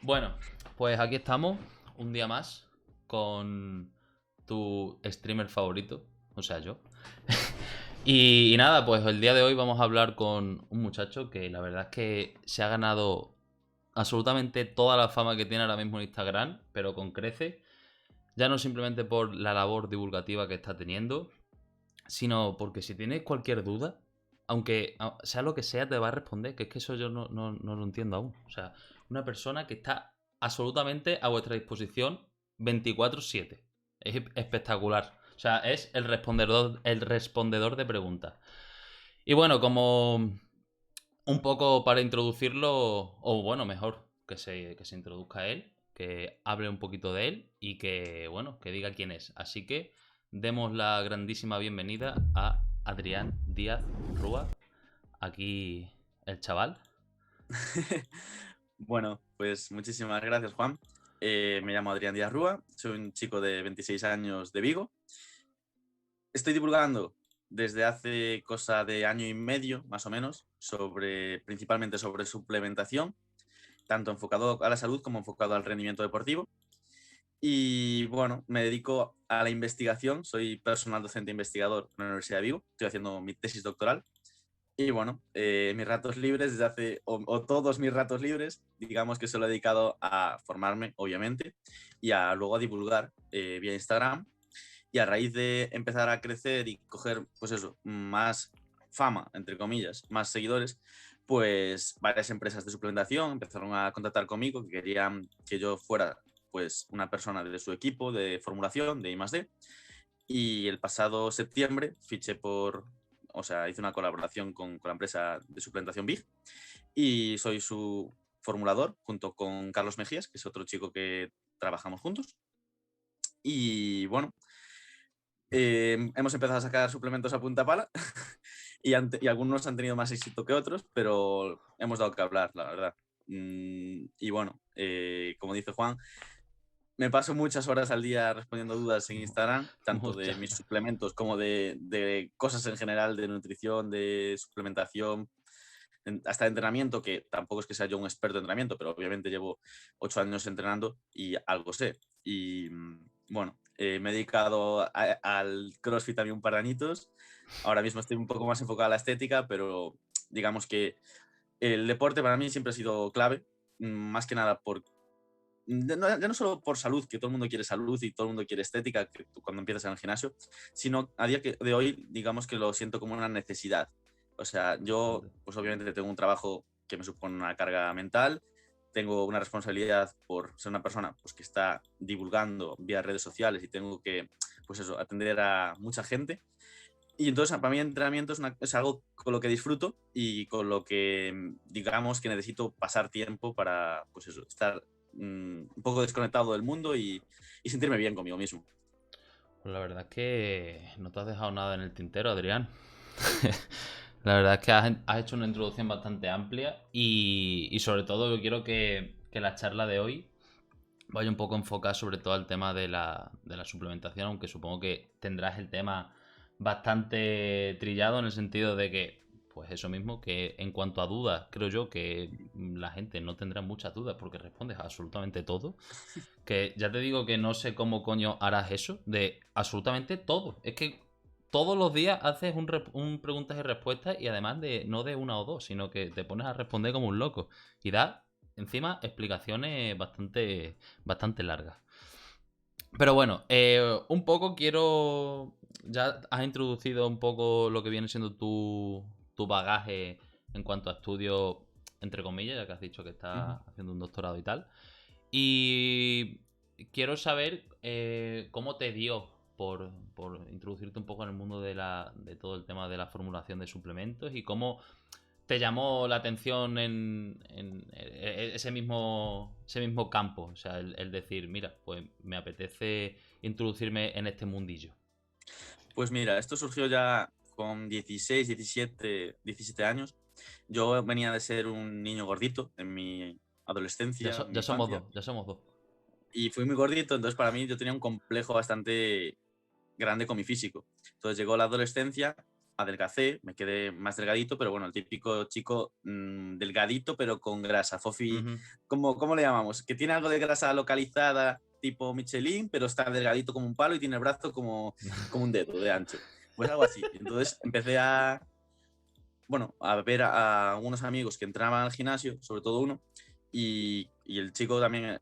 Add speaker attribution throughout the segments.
Speaker 1: Bueno, pues aquí estamos, un día más, con tu streamer favorito, o sea, yo. Y nada, pues el día de hoy vamos a hablar con un muchacho que la verdad es que se ha ganado absolutamente toda la fama que tiene ahora mismo en Instagram, pero con crece. Ya no simplemente por la labor divulgativa que está teniendo, sino porque si tienes cualquier duda, aunque sea lo que sea, te va a responder, que es que eso yo no lo entiendo aún. O sea, una persona que está absolutamente a vuestra disposición 24/7. Es espectacular. O sea, es el respondedor de preguntas. Y bueno, como un poco para introducirlo, o bueno, mejor que se introduzca él, que hable un poquito de él y que, bueno, que diga quién es. Así que demos la grandísima bienvenida a Adrián Díaz Rúa, aquí el chaval.
Speaker 2: Bueno, pues muchísimas gracias, Juan. Me llamo Adrián Díaz Rúa, soy un chico de 26 años de Vigo. Estoy divulgando desde hace cosa de año y medio, más o menos, principalmente sobre suplementación, tanto enfocado a la salud como enfocado al rendimiento deportivo. Y bueno, me dedico a la investigación, soy personal docente investigador en la Universidad de Vigo, estoy haciendo mi tesis doctoral. Y bueno, mis ratos libres desde o todos mis ratos libres, digamos que se lo he dedicado a formarme, obviamente, y luego a divulgar vía Instagram. Y a raíz de empezar a crecer y coger, pues eso, más fama, entre comillas, más seguidores, pues varias empresas de suplementación empezaron a contactar conmigo, que querían que yo fuera pues una persona de su equipo de formulación, de I+D. Y el pasado septiembre o sea, hice una colaboración con la empresa de suplementación Big y soy su formulador junto con Carlos Mejías, que es otro chico que trabajamos juntos. Y bueno, hemos empezado a sacar suplementos a punta pala y algunos han tenido más éxito que otros, pero hemos dado que hablar, la verdad. Y bueno, como dice Juan, me paso muchas horas al día respondiendo dudas en Instagram, tanto de
Speaker 1: Muchas.
Speaker 2: mis suplementos como de cosas en general, de nutrición, de suplementación, hasta de entrenamiento, que tampoco es que sea yo un experto en entrenamiento, pero obviamente llevo 8 años entrenando y algo sé. Y bueno, me he dedicado al CrossFit también un par de añitos. Ahora mismo estoy un poco más enfocado a la estética, pero digamos que el deporte para mí siempre ha sido clave, más que nada ya no solo por salud, que todo el mundo quiere salud y todo el mundo quiere estética que tú cuando empiezas en el gimnasio, sino a día de hoy, digamos que lo siento como una necesidad. O sea, yo,
Speaker 1: Bastante.
Speaker 2: pues obviamente tengo un trabajo que me supone una carga mental, tengo una responsabilidad por ser una persona pues, que está divulgando vía redes sociales y tengo que, pues eso, atender a mucha gente. Y entonces, para mí, el entrenamiento es algo con lo que disfruto y con lo que, digamos, que necesito pasar tiempo para, pues eso, estar un poco desconectado del mundo y sentirme bien conmigo mismo.
Speaker 1: Pues la verdad es que no te has dejado nada en el tintero, Adrián. La verdad es que has hecho una introducción bastante amplia y sobre todo yo quiero que la charla de hoy vaya un poco enfocada sobre todo al tema de la suplementación, aunque supongo que tendrás el tema bastante trillado en el sentido de que, pues eso mismo, que en cuanto a dudas, creo yo que la gente no tendrá muchas dudas porque respondes a absolutamente todo. Que ya te digo que no sé cómo coño harás eso de absolutamente todo. Es que todos los días haces un preguntas y respuestas y además de no de una o dos, sino que te pones a responder como un loco. Y da, encima, explicaciones bastante largas. Pero bueno, un poco quiero... Ya has introducido un poco lo que viene siendo tu bagaje en cuanto a estudios, entre comillas, ya que has dicho que
Speaker 2: Ujú.
Speaker 1: estás haciendo un doctorado y tal. Y quiero saber cómo te dio por introducirte un poco en el mundo de todo el tema de la formulación de suplementos y cómo te llamó la atención en ese mismo campo. O sea, el decir, mira, pues me apetece introducirme en este mundillo.
Speaker 2: Pues mira, esto surgió ya con 16, 17 años. Yo venía de ser un niño gordito en mi
Speaker 1: Ya,
Speaker 2: adolescencia, en mi
Speaker 1: ya somos
Speaker 2: infancia,
Speaker 1: dos, ya somos dos.
Speaker 2: y fui muy gordito, entonces para mí yo tenía un complejo bastante grande con mi físico. Entonces llegó la adolescencia adelgacé, me quedé más delgadito, pero bueno, el típico chico delgadito, pero con grasa. Fofi,
Speaker 1: Ujú.
Speaker 2: ¿cómo le llamamos? Que tiene algo de grasa localizada, tipo Michelin, pero está delgadito como un palo y tiene el brazo como un dedo de ancho. Pues algo así. Entonces empecé bueno, a ver a unos amigos que entraban al gimnasio, sobre todo uno, y el chico también,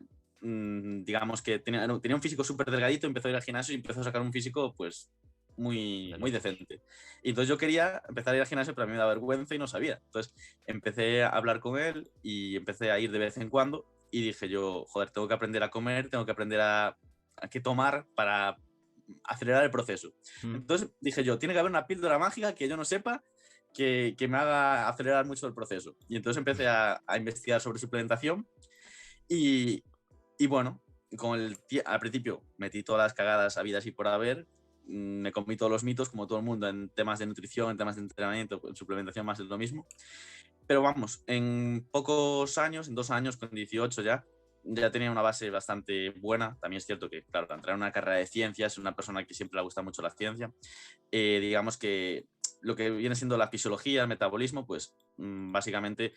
Speaker 2: digamos que tenía un físico súper delgadito, empezó a ir al gimnasio y empezó a sacar un físico, pues,
Speaker 1: De
Speaker 2: muy
Speaker 1: locos.
Speaker 2: decente. Y entonces yo quería empezar a ir al gimnasio, pero a mí me da vergüenza y no sabía. Entonces empecé a hablar con él y empecé a ir de vez en cuando y dije yo, joder, tengo que aprender a comer, tengo que aprender a qué tomar para acelerar el proceso.
Speaker 1: Mm.
Speaker 2: Entonces dije yo, tiene que haber una píldora mágica que yo no sepa que me haga acelerar mucho el proceso. Y entonces empecé a investigar sobre suplementación y, y bueno, al principio metí todas las cagadas habidas y por haber, me comí todos los mitos como todo el mundo en temas de nutrición, en temas de entrenamiento, en suplementación más es lo mismo. Pero vamos, en pocos años, en 2 años, con 18 ya tenía una base bastante buena. También es cierto que, claro, entrar en una carrera de ciencias, una persona que siempre le gusta mucho la ciencia, digamos que lo que viene siendo la fisiología, el metabolismo, pues básicamente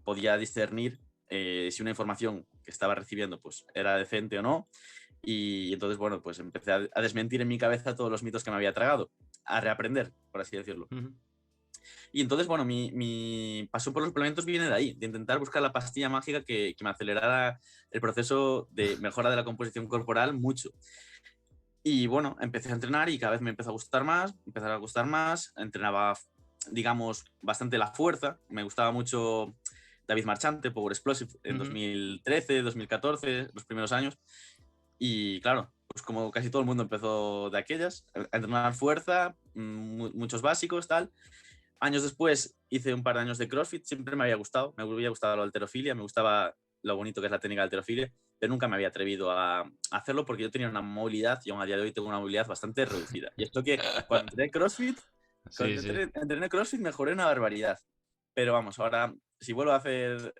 Speaker 2: podía discernir si una información que estaba recibiendo pues era decente o no. Y entonces, bueno, pues empecé a desmentir en mi cabeza todos los mitos que me había tragado, a reaprender, por así decirlo.
Speaker 1: Ujú.
Speaker 2: Y entonces, bueno, mi pasión por los suplementos viene de ahí, de intentar buscar la pastilla mágica que me acelerara el proceso de mejora de la composición corporal mucho. Y bueno, empecé a entrenar y cada vez me empezó a gustar más, entrenaba, digamos, bastante la fuerza, me gustaba mucho David Marchante, Power Explosive, en
Speaker 1: Ujú.
Speaker 2: 2013, 2014, los primeros años, y claro, pues como casi todo el mundo empezó de aquellas, a entrenar fuerza, muchos básicos, tal. Años después hice un par de años de CrossFit, siempre me había gustado la halterofilia, me gustaba lo bonito que es la técnica de halterofilia, pero nunca me había atrevido a hacerlo porque yo tenía una movilidad y aún a día de hoy tengo una movilidad bastante reducida. Y esto que cuando entrené CrossFit,
Speaker 1: Sí, sí.
Speaker 2: entrené CrossFit mejoré una barbaridad. Pero vamos, ahora si vuelvo a hacer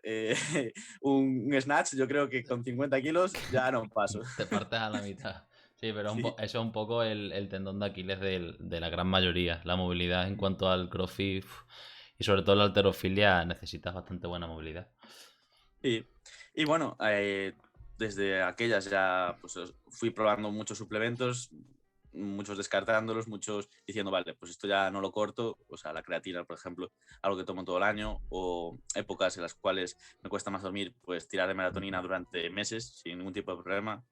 Speaker 2: un snatch, yo creo que con 50 kilos ya no paso.
Speaker 1: Te partes a la mitad. Sí, pero
Speaker 2: Sí.
Speaker 1: eso es un poco el tendón de Aquiles de la gran mayoría. La movilidad en cuanto al CrossFit y sobre todo la halterofilia necesitas bastante buena movilidad.
Speaker 2: Sí. Y bueno, desde aquellas ya pues, fui probando muchos suplementos, muchos descartándolos, muchos diciendo, vale, pues esto ya no lo corto, o sea, la creatina, por ejemplo, algo que tomo todo el año, o épocas en las cuales me cuesta más dormir, pues tirar de melatonina durante meses sin ningún tipo de problema.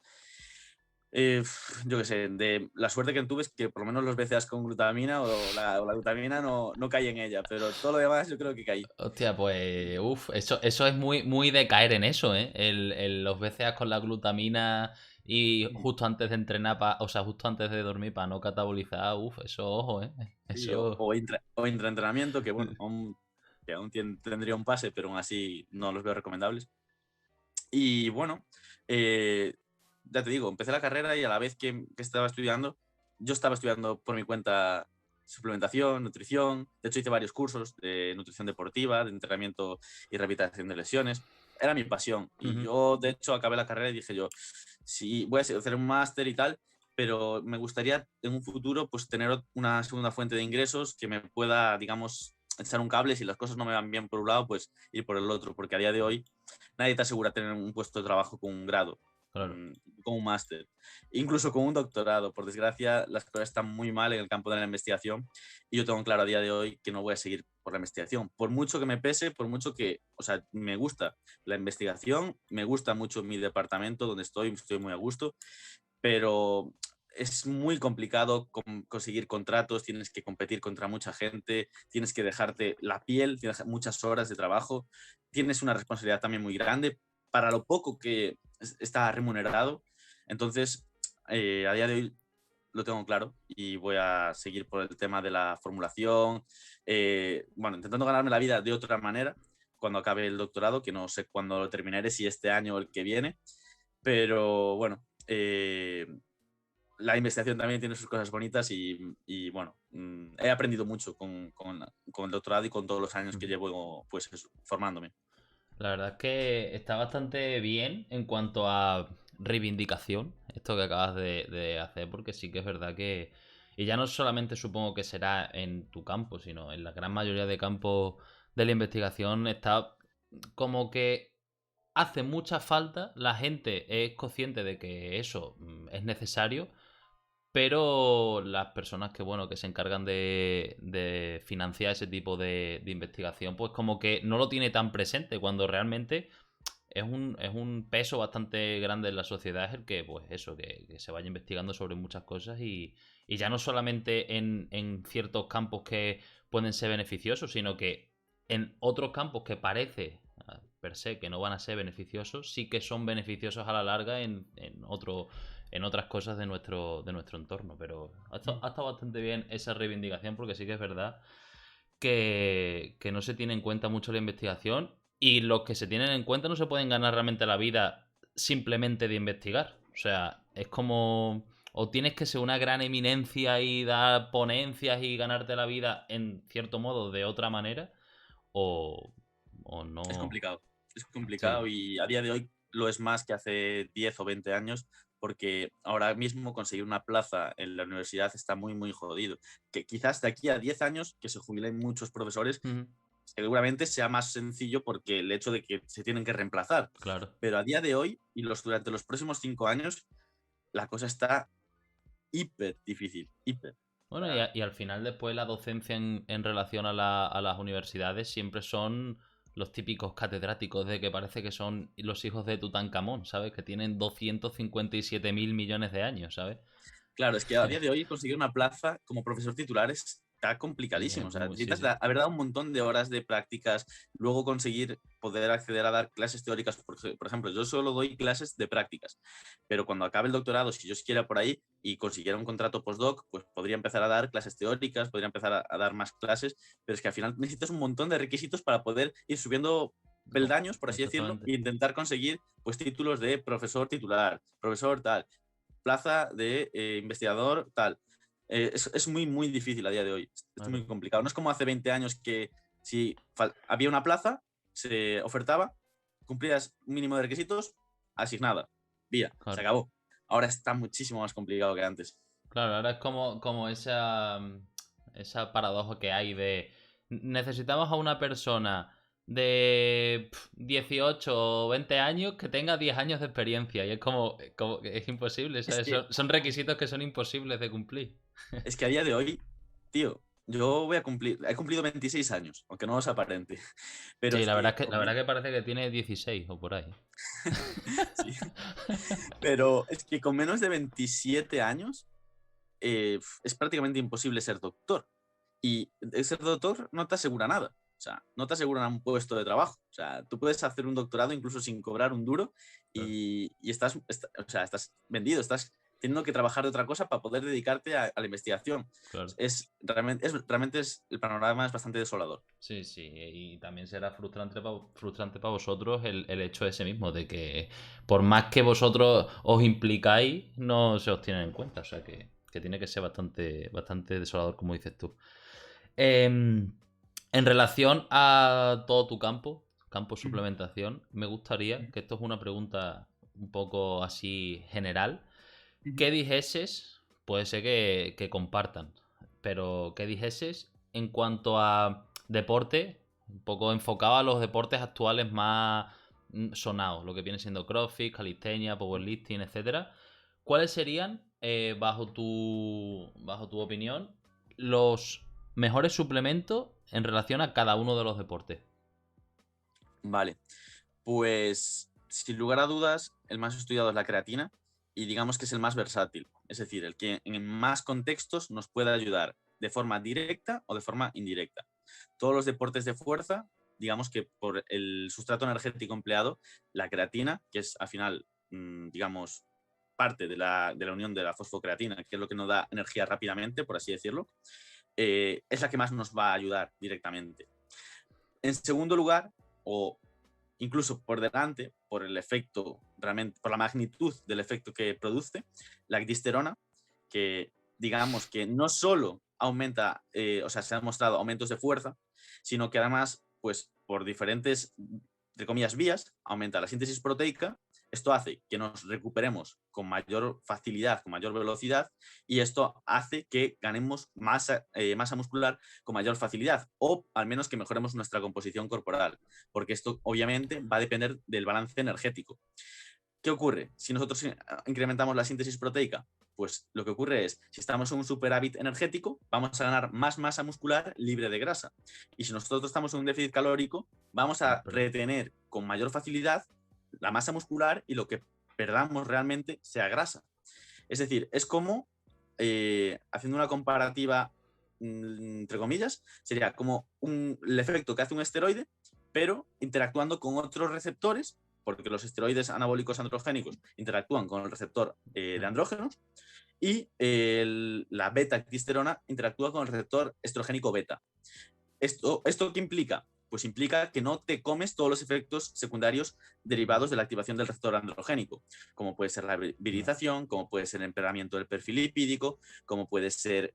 Speaker 2: Yo qué sé, de la suerte que tuve es que por lo menos los BCAAs con glutamina o la glutamina no caí en ella, pero todo lo demás yo creo que caí.
Speaker 1: Hostia, pues, uff, eso es muy, muy de caer en eso, ¿eh? Los BCAAs con la glutamina y justo antes de entrenar, o sea, justo antes de dormir para no catabolizar, uff, eso, ojo, ¿eh?
Speaker 2: Sí,
Speaker 1: Eso.
Speaker 2: o intraentrenamiento, que bueno, que aún tendría un pase, pero aún así no los veo recomendables. Y bueno, eh, ya te digo, empecé la carrera y a la vez que estaba estudiando, yo estaba estudiando por mi cuenta suplementación, nutrición. De hecho, hice varios cursos de nutrición deportiva, de entrenamiento y rehabilitación de lesiones. Era mi pasión. Y
Speaker 1: Ujú.
Speaker 2: yo, de hecho, acabé la carrera y dije yo, sí, voy a hacer un máster y tal, pero me gustaría en un futuro pues tener una segunda fuente de ingresos que me pueda, digamos, echar un cable. Si las cosas no me van bien por un lado, pues ir por el otro, porque a día de hoy nadie te asegura tener un puesto de trabajo con un grado,
Speaker 1: Claro.
Speaker 2: con un máster, incluso con un doctorado. Por desgracia, las cosas están muy mal en el campo de la investigación y yo tengo claro a día de hoy que no voy a seguir por la investigación. Por mucho que me pese, por mucho que, o sea, me gusta la investigación, me gusta mucho mi departamento donde estoy muy a gusto, pero es muy complicado conseguir contratos, tienes que competir contra mucha gente, tienes que dejarte la piel, tienes muchas horas de trabajo, tienes una responsabilidad también muy grande para lo poco que está remunerado. Entonces, a día de hoy lo tengo claro y voy a seguir por el tema de la formulación, bueno, intentando ganarme la vida de otra manera cuando acabe el doctorado, que no sé cuándo lo terminaré, si este año o el que viene, pero bueno, la investigación también tiene sus cosas bonitas y bueno, he aprendido mucho con el doctorado y con todos los años que
Speaker 1: Ujú.
Speaker 2: llevo pues eso, formándome.
Speaker 1: La verdad es que está bastante bien en cuanto a reivindicación, esto que acabas de hacer, porque sí que es verdad Y ya no solamente supongo que será en tu campo, sino en la gran mayoría de campos de la investigación está como que hace mucha falta, la gente es consciente de que eso es necesario, pero las personas que, bueno, que se encargan de financiar ese tipo de investigación, pues como que no lo tiene tan presente cuando realmente es un peso bastante grande en la sociedad es el que, pues eso, que se vaya investigando sobre muchas cosas y ya no solamente en ciertos campos que pueden ser beneficiosos, sino que en otros campos que parece per se que no van a ser beneficiosos, sí que son beneficiosos a la larga en otras cosas de nuestro entorno. Pero ha estado bastante bien esa reivindicación porque sí que es verdad que no se tiene en cuenta mucho la investigación y los que se tienen en cuenta no se pueden ganar realmente la vida simplemente de investigar. O sea, es como... O tienes que ser una gran eminencia y dar ponencias y ganarte la vida en cierto modo de otra manera, o, o
Speaker 2: Es
Speaker 1: no.
Speaker 2: complicado, es
Speaker 1: Sí.
Speaker 2: complicado y a día de hoy lo es más que hace 10 o 20 años porque ahora mismo conseguir una plaza en la universidad está muy, muy jodido. Que quizás de aquí a 10 años que se jubilen muchos profesores,
Speaker 1: Ujú.
Speaker 2: seguramente sea más sencillo porque el hecho de que se tienen que reemplazar.
Speaker 1: Claro.
Speaker 2: Pero a día de hoy y durante los próximos 5 años, la cosa está hiper difícil, hiper. O
Speaker 1: Bueno, y,
Speaker 2: sea,
Speaker 1: y al final después la docencia en relación a las universidades siempre son los típicos catedráticos de que parece que son los hijos de Tutankamón, ¿sabes? Que tienen 257.000 millones de años, ¿sabes?
Speaker 2: claro, es que a día de hoy conseguir una plaza como profesor titular está complicadísimo. O sea,
Speaker 1: Sí,
Speaker 2: necesitas
Speaker 1: sí.
Speaker 2: haber dado un montón de horas de prácticas, luego conseguir poder acceder a dar clases teóricas. Por ejemplo, yo solo doy clases de prácticas, pero cuando acabe el doctorado, si yo siguiera por ahí y consiguiera un contrato postdoc, pues podría empezar a dar clases teóricas, podría empezar a dar más clases, pero es que al final necesitas un montón de requisitos para poder ir subiendo peldaños, por así decirlo,
Speaker 1: Exactamente.
Speaker 2: e intentar conseguir pues títulos de profesor titular, profesor tal, plaza de investigador, tal. Es muy, muy difícil a día de hoy. Es
Speaker 1: Claro,
Speaker 2: muy complicado. No es como hace 20 años que si había una plaza, se ofertaba, cumplías un mínimo de requisitos, asignada. Vía, se
Speaker 1: claro.
Speaker 2: acabó. Ahora está muchísimo más complicado que antes.
Speaker 1: Claro, ahora es como esa paradoja que hay de necesitamos a una persona de 18 o 20 años que tenga 10 años de experiencia y es como que es imposible,
Speaker 2: Es
Speaker 1: ¿sabes?
Speaker 2: que,
Speaker 1: Son requisitos que son imposibles de cumplir.
Speaker 2: es que a día de hoy, tío, yo he cumplido 26 años, aunque no os aparente. Pero
Speaker 1: Sí,
Speaker 2: es
Speaker 1: la verdad
Speaker 2: que
Speaker 1: es que, la verdad que parece que tiene 16 o por ahí.
Speaker 2: sí. Pero es que con menos de 27 años es prácticamente imposible ser doctor. Y ser doctor no te asegura nada. O sea, no te asegura un puesto de trabajo. O sea, tú puedes hacer un doctorado incluso sin cobrar un duro
Speaker 1: Claro,
Speaker 2: y o sea, estás vendido, estás teniendo que trabajar de otra cosa para poder dedicarte a la investigación.
Speaker 1: claro.
Speaker 2: Realmente el panorama es bastante desolador.
Speaker 1: Sí, sí, y también será frustrante para vosotros el hecho ese mismo, de que por más que vosotros os implicáis, no se os tiene en cuenta. O sea que tiene que ser bastante, bastante desolador, como dices tú. En relación a todo tu campo suplementación, me gustaría, que esto es una pregunta un poco así general, que dijeses, puede ser que compartan, pero que dijeses en cuanto a deporte, un poco enfocado a los deportes actuales más sonados, lo que viene siendo CrossFit, calistenia, powerlifting, etcétera. ¿Cuáles serían, bajo tu opinión, los mejores suplementos en relación a cada uno de los deportes?
Speaker 2: Vale, pues sin lugar a dudas, el más estudiado es la creatina y digamos que es el más versátil, es decir, el que en más contextos nos puede ayudar de forma directa o de forma indirecta. Todos los deportes de fuerza, digamos que por el sustrato energético empleado, la creatina, que es al final, digamos, parte de la unión de la fosfocreatina, que es lo que nos da energía rápidamente, por así decirlo, es la que más nos va a ayudar directamente. En segundo lugar, o incluso por delante, por el efecto, realmente, por la magnitud del efecto que produce, la ecdisterona, que digamos que no solo aumenta, o sea, se han mostrado aumentos de fuerza, sino que además, pues por diferentes, entre comillas, vías, aumenta la síntesis proteica, Esto hace que nos recuperemos con mayor facilidad, con mayor velocidad, y esto hace que ganemos masa muscular con mayor facilidad, o al menos que mejoremos nuestra composición corporal, porque esto obviamente va a depender del balance energético. ¿Qué ocurre? Si nosotros incrementamos la síntesis proteica, pues lo que ocurre es, si estamos en un superávit energético, vamos a ganar más masa muscular libre de grasa. Y si nosotros estamos en un déficit calórico, vamos a retener con mayor facilidad la masa muscular y lo que perdamos realmente sea grasa. Es decir, es como, haciendo una comparativa, entre comillas, sería como el efecto que hace un esteroide, pero interactuando con otros receptores, porque los esteroides anabólicos androgénicos interactúan con el receptor de andrógenos, y la beta-quisterona interactúa con el receptor estrogénico beta. ¿Esto qué implica? Pues implica que no te comes todos los efectos secundarios derivados de la activación del receptor androgénico, como puede ser la virilización, como puede ser el empeoramiento del perfil lipídico, como puede ser,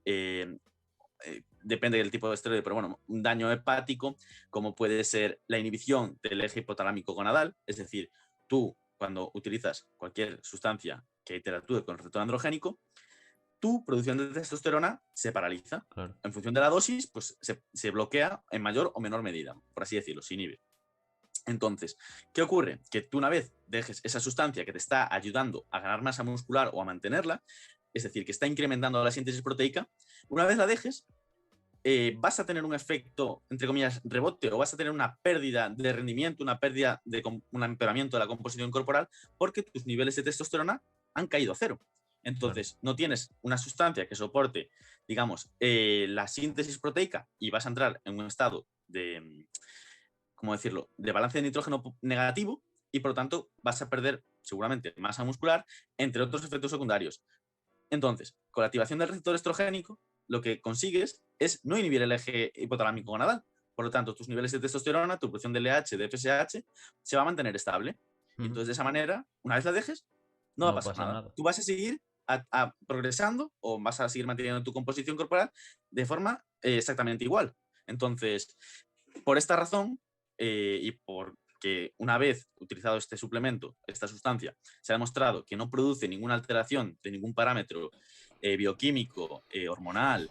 Speaker 2: depende del tipo de esteroide, pero bueno, un daño hepático, como puede ser la inhibición del eje hipotalámico gonadal, es decir, tú cuando utilizas cualquier sustancia que interactúe con el receptor androgénico, tu producción de testosterona se paraliza.
Speaker 1: Claro.
Speaker 2: En función de la dosis, pues se bloquea en mayor o menor medida, por así decirlo, se inhibe. Entonces, ¿qué ocurre? Que tú una vez dejes esa sustancia que te está ayudando a ganar masa muscular o a mantenerla, es decir, que está incrementando la síntesis proteica, una vez la dejes, vas a tener un efecto, entre comillas, rebote, o vas a tener una pérdida de rendimiento, una pérdida de un empeoramiento de la composición corporal, porque tus niveles de testosterona han caído a cero. Entonces, no tienes una sustancia que soporte, digamos, la síntesis proteica, y vas a entrar en un estado de, ¿cómo decirlo?, de balance de nitrógeno negativo, y por lo tanto vas a perder seguramente masa muscular, entre otros efectos secundarios. Entonces, con la activación del receptor estrogénico, lo que consigues es no inhibir el eje hipotalámico gonadal. Por lo tanto, tus niveles de testosterona, tu producción de LH, de FSH, se va a mantener estable. Y entonces, de esa manera, una vez la dejes, no va a
Speaker 1: No
Speaker 2: pasar
Speaker 1: pasa
Speaker 2: nada.
Speaker 1: nada.
Speaker 2: Tú vas a seguir progresando, o vas a seguir manteniendo tu composición corporal de forma exactamente igual. Entonces, por esta razón, y porque una vez utilizado este suplemento, esta sustancia, se ha demostrado que no produce ninguna alteración de ningún parámetro bioquímico, hormonal,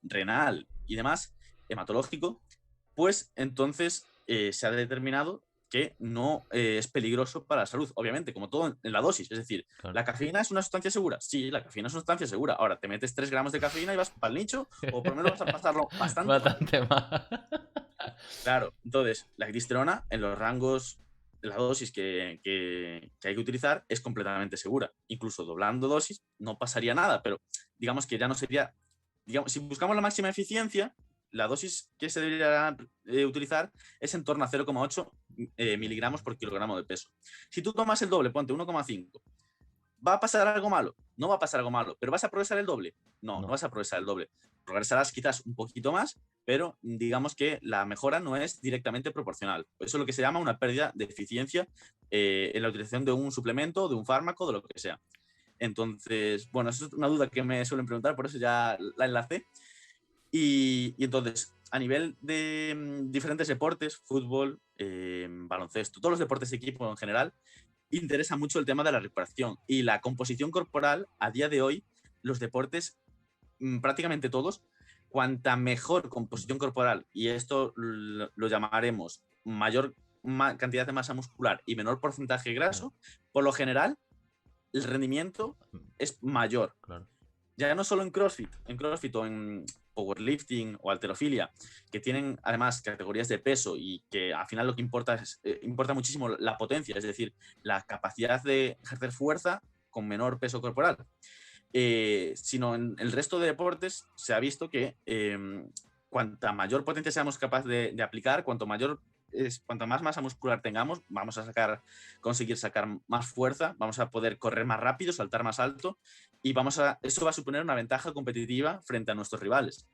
Speaker 2: renal y demás, hematológico, pues entonces se ha determinado que no es peligroso para la salud, obviamente, como todo en la dosis. Es decir,
Speaker 1: Claro.
Speaker 2: ¿la cafeína es una sustancia segura? Sí, la cafeína es una sustancia segura. Ahora, te metes 3 gramos de cafeína y vas para el nicho, o por lo menos vas a pasarlo bastante mal.
Speaker 1: Bastante más.
Speaker 2: Claro, entonces, la glisterona en los rangos de la dosis que hay que utilizar es completamente segura. Incluso doblando dosis no pasaría nada, pero digamos que ya no sería, digamos, si buscamos la máxima eficiencia, la dosis que se debería utilizar es en torno a 0,8 miligramos por kilogramo de peso. Si tú tomas el doble, ponte 1,5, ¿va a pasar algo malo? No va a pasar algo malo, pero ¿vas a progresar el doble? No, no vas a progresar el doble. Progresarás quizás un poquito más, pero digamos que la mejora no es directamente proporcional. Eso es lo que se llama una pérdida de eficiencia en la utilización de un suplemento, de un fármaco, de lo que sea. Entonces, bueno, eso es una duda que me suelen preguntar, por eso ya la enlacé. Y entonces, a nivel de diferentes deportes, fútbol, baloncesto, todos los deportes de equipo en general, interesa mucho el tema de la recuperación y la composición corporal. A día de hoy, los deportes, prácticamente todos, cuanta mejor composición corporal, y esto lo llamaremos mayor cantidad de masa muscular y menor porcentaje graso, por lo general, el rendimiento es mayor.
Speaker 1: Claro.
Speaker 2: Ya no solo en CrossFit o en powerlifting o halterofilia, que tienen además categorías de peso y que al final lo que importa es importa muchísimo la potencia, es decir, la capacidad de ejercer fuerza con menor peso corporal. Sino en el resto de deportes se ha visto que cuanta mayor potencia seamos capaces de aplicar, cuanto más masa muscular tengamos, vamos a conseguir sacar más fuerza, vamos a poder correr más rápido, saltar más alto, y eso va a suponer una ventaja competitiva frente a nuestros rivales.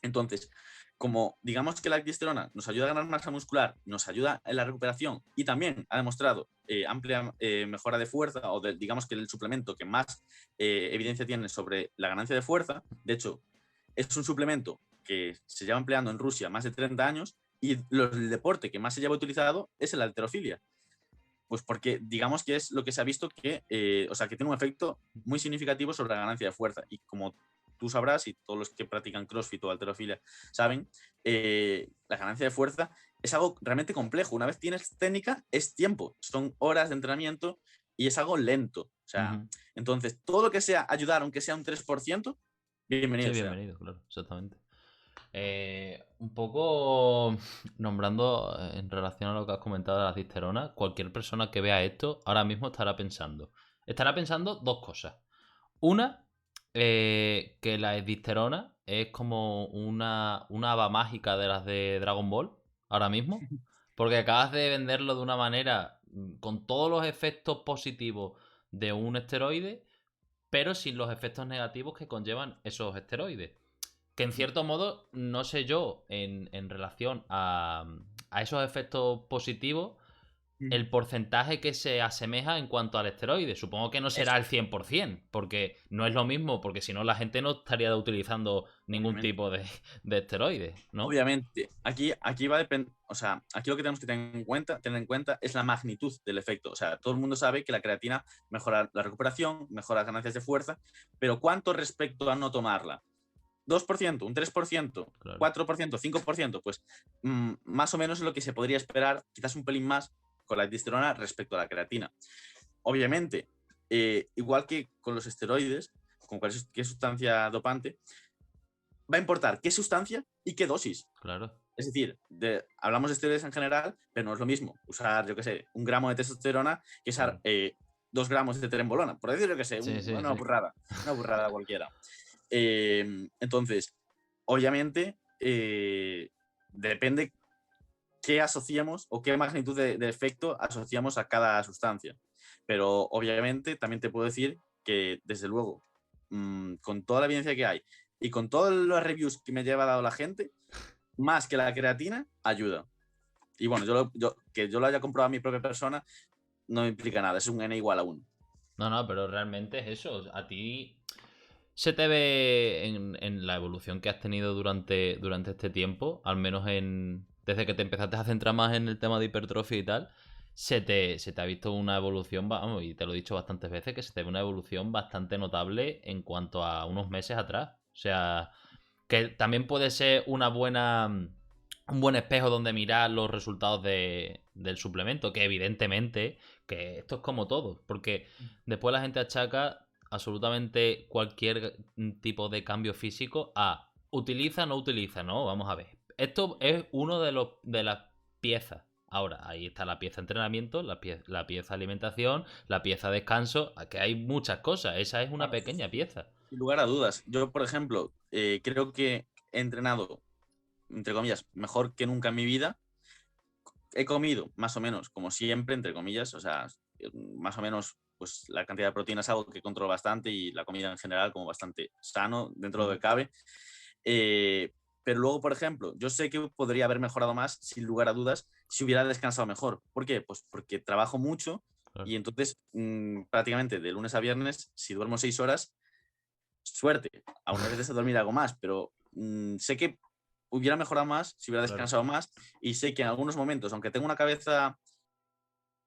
Speaker 2: Entonces, como digamos que la glisterona nos ayuda a ganar masa muscular, nos ayuda en la recuperación, y también ha demostrado amplia mejora de fuerza, o digamos que el suplemento que más evidencia tiene sobre la ganancia de fuerza. De hecho, es un suplemento que se lleva empleando en Rusia más de 30 años, y el deporte que más se lleva utilizado es la halterofilia. Pues porque digamos que es lo que se ha visto que, o sea, que tiene un efecto muy significativo sobre la ganancia de fuerza. Y como tú sabrás, y todos los que practican CrossFit o halterofilia saben, la ganancia de fuerza es algo realmente complejo. Una vez tienes técnica, es tiempo, son horas de entrenamiento y es algo lento. O sea, entonces, todo lo que sea ayudar, aunque sea un 3%, bienvenido
Speaker 1: Sí,
Speaker 2: sea.
Speaker 1: bienvenido, claro, exactamente. Un poco nombrando en relación a lo que has comentado de la cisterona, cualquier persona que vea esto ahora mismo estará pensando dos cosas. Una, que la esdisterona es como una haba mágica de las de Dragon Ball, ahora mismo, porque acabas de venderlo de una manera con todos los efectos positivos de un esteroide, pero sin los efectos negativos que conllevan esos esteroides. Que en cierto modo, no sé yo, en relación a esos efectos positivos, el porcentaje que se asemeja en cuanto al esteroide. Supongo que no será
Speaker 2: Eso,
Speaker 1: el 100%, porque no es lo mismo, porque si no la gente no estaría utilizando ningún
Speaker 2: obviamente.
Speaker 1: tipo de esteroide, ¿no?
Speaker 2: Obviamente, aquí va a depender, o sea, aquí lo que tenemos que tener en cuenta es la magnitud del efecto. O sea, todo el mundo sabe que la creatina mejora la recuperación, mejora las ganancias de fuerza, pero ¿cuánto respecto a no tomarla? ¿2%? ¿Un 3%?
Speaker 1: Claro.
Speaker 2: ¿4%? ¿5%? Pues más o menos es lo que se podría esperar, quizás un pelín más con la disterona respecto a la creatina. Obviamente, igual que con los esteroides, con cualquier sustancia dopante, va a importar qué sustancia y qué dosis.
Speaker 1: Claro.
Speaker 2: Es decir, hablamos de esteroides en general, pero no es lo mismo usar, yo qué sé, 1 gramo de testosterona que usar
Speaker 1: Claro.
Speaker 2: 2 gramos de trembolona. Por decir, yo qué sé,
Speaker 1: Sí, sí,
Speaker 2: una
Speaker 1: sí.
Speaker 2: burrada cualquiera. Entonces, obviamente, depende qué asociamos o qué magnitud de efecto asociamos a cada sustancia. Pero obviamente también te puedo decir que, desde luego, con toda la evidencia que hay y con todas las reviews que me lleva dado la gente, más que la creatina, ayuda. Y bueno, que yo lo haya comprobado a mi propia persona no implica nada, es un N igual a 1.
Speaker 1: No, no, pero realmente es eso. A ti se te ve en la evolución que has tenido durante este tiempo, al menos desde que te empezaste a centrar más en el tema de hipertrofia y tal, se te ha visto una evolución, vamos, y te lo he dicho bastantes veces, que se te ve una evolución bastante notable en cuanto a unos meses atrás. O sea, que también puede ser un buen espejo donde mirar los resultados del suplemento, que evidentemente, que esto es como todo, porque después la gente achaca absolutamente cualquier tipo de cambio físico a utiliza, no utiliza, no, vamos a ver. Esto es uno de las piezas. Ahora, ahí está la pieza entrenamiento, la pieza alimentación, la pieza descanso, que hay muchas cosas, esa es una
Speaker 2: Bueno,
Speaker 1: pequeña pieza.
Speaker 2: sin lugar a dudas. Yo, por ejemplo, creo que he entrenado, entre comillas, mejor que nunca en mi vida. He comido más o menos como siempre, entre comillas, o sea, más o menos pues la cantidad de proteína es algo que controlo bastante y la comida en general como bastante sano dentro de lo que cabe. Eh, pero luego, por ejemplo, yo sé que podría haber mejorado más, sin lugar a dudas, si hubiera descansado mejor. ¿Por qué? Pues porque trabajo mucho
Speaker 1: Claro.
Speaker 2: y entonces prácticamente de lunes a viernes, si duermo 6 horas, suerte. Algunas veces he dormido algo más, pero sé que hubiera mejorado más si hubiera
Speaker 1: Claro.
Speaker 2: descansado más y sé que en algunos momentos, aunque tengo una cabeza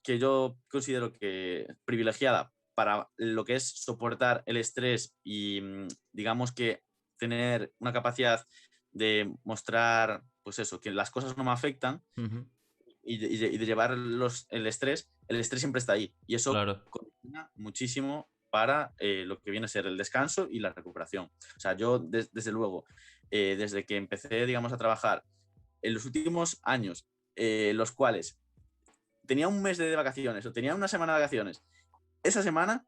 Speaker 2: que yo considero que privilegiada para lo que es soportar el estrés y digamos que tener una capacidad de mostrar, pues eso, que las cosas no me afectan
Speaker 1: Ujú.
Speaker 2: y de llevar el estrés siempre está ahí. Y eso
Speaker 1: Claro.
Speaker 2: condiciona muchísimo para lo que viene a ser el descanso y la recuperación. O sea, yo desde luego, desde que empecé, digamos, a trabajar en los últimos años, los cuales tenía un mes de vacaciones o tenía una semana de vacaciones, esa semana,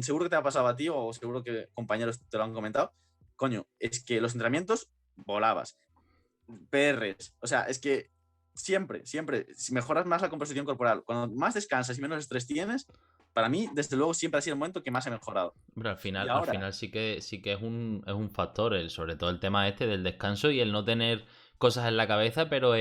Speaker 2: seguro que te ha pasado a ti o seguro que compañeros te lo han comentado, coño, es que los entrenamientos volabas, PRs, o sea, es que siempre, si mejoras más la composición corporal, cuando más descansas y menos estrés tienes, para mí, desde luego, siempre ha sido el momento que más he mejorado.
Speaker 1: Hombre,
Speaker 2: Y
Speaker 1: al
Speaker 2: ahora,
Speaker 1: final sí que es un factor, sobre todo el tema este del descanso y el no tener cosas en la cabeza, pero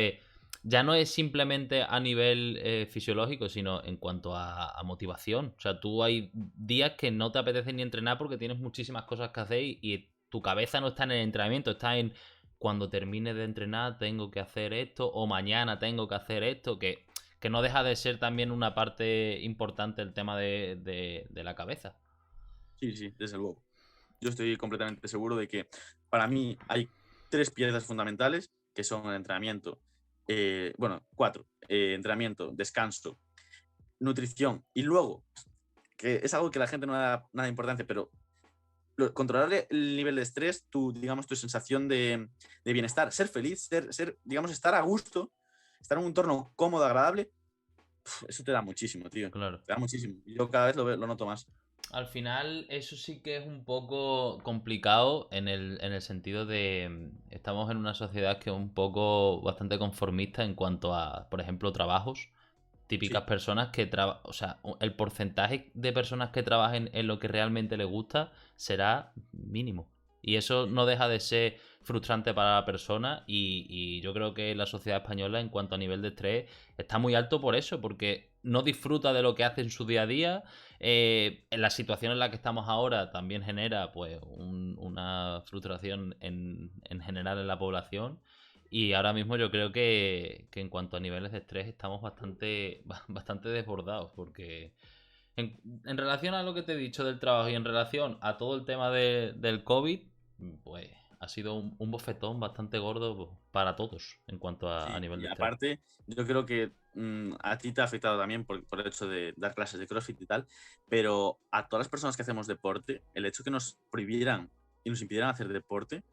Speaker 1: ya no es simplemente a nivel fisiológico, sino en cuanto a motivación. O sea, tú hay días que no te apetece ni entrenar porque tienes muchísimas cosas que hacer y tu cabeza no está en el entrenamiento, está en cuando termine de entrenar tengo que hacer esto o mañana tengo que hacer esto, que que no deja de ser también una parte importante el tema de la cabeza.
Speaker 2: Sí, sí, desde luego. Yo estoy completamente seguro de que para mí hay 3 piezas fundamentales que son el entrenamiento, bueno, 4, entrenamiento, descanso, nutrición y luego, que es algo que la gente no da nada de importancia, pero controlar el nivel de estrés, digamos, tu sensación de bienestar, ser feliz, digamos, estar a gusto, estar en un entorno cómodo, agradable, eso te da muchísimo, tío.
Speaker 1: Claro.
Speaker 2: Te da muchísimo. Y yo cada vez lo noto más.
Speaker 1: Al final, eso sí que es un poco complicado en el sentido de estamos en una sociedad que es un poco bastante conformista en cuanto a, por ejemplo, trabajos. Típicas
Speaker 2: Sí,
Speaker 1: personas que trabajan, o sea, el porcentaje de personas que trabajen en lo que realmente les gusta será mínimo. Y eso no deja de ser frustrante para la persona y yo creo que la sociedad española en cuanto a nivel de estrés está muy alto por eso, porque no disfruta de lo que hace en su día a día. En la situación en la que estamos ahora también genera pues una frustración en general en la población. Y ahora mismo yo creo que en cuanto a niveles de estrés estamos bastante desbordados, porque en relación a lo que te he dicho del trabajo y en relación a todo el tema del COVID, pues ha sido un bofetón bastante gordo pues, para todos en cuanto a
Speaker 2: sí.
Speaker 1: nivel
Speaker 2: Y
Speaker 1: de estrés.
Speaker 2: aparte, yo creo que a ti te ha afectado también por el hecho de dar clases de CrossFit y tal, pero a todas las personas que hacemos deporte, el hecho que nos prohibieran y nos impidieran hacer deporte,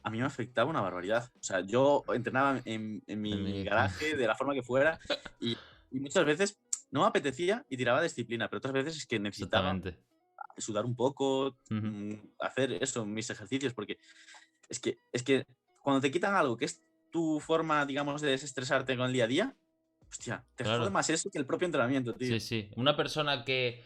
Speaker 2: a mí me afectaba una barbaridad. O sea, yo entrenaba en mi garaje de la forma que fuera y muchas veces no me apetecía y tiraba de disciplina, pero otras veces es que necesitaba
Speaker 1: Exactamente.
Speaker 2: sudar un poco,
Speaker 1: Ujú.
Speaker 2: hacer eso, mis ejercicios, porque es que cuando te quitan algo que es tu forma, digamos, de desestresarte con el día a día, hostia, te jode
Speaker 1: Claro.
Speaker 2: más eso que el propio entrenamiento,
Speaker 1: Sí,
Speaker 2: tío.
Speaker 1: sí. Una persona que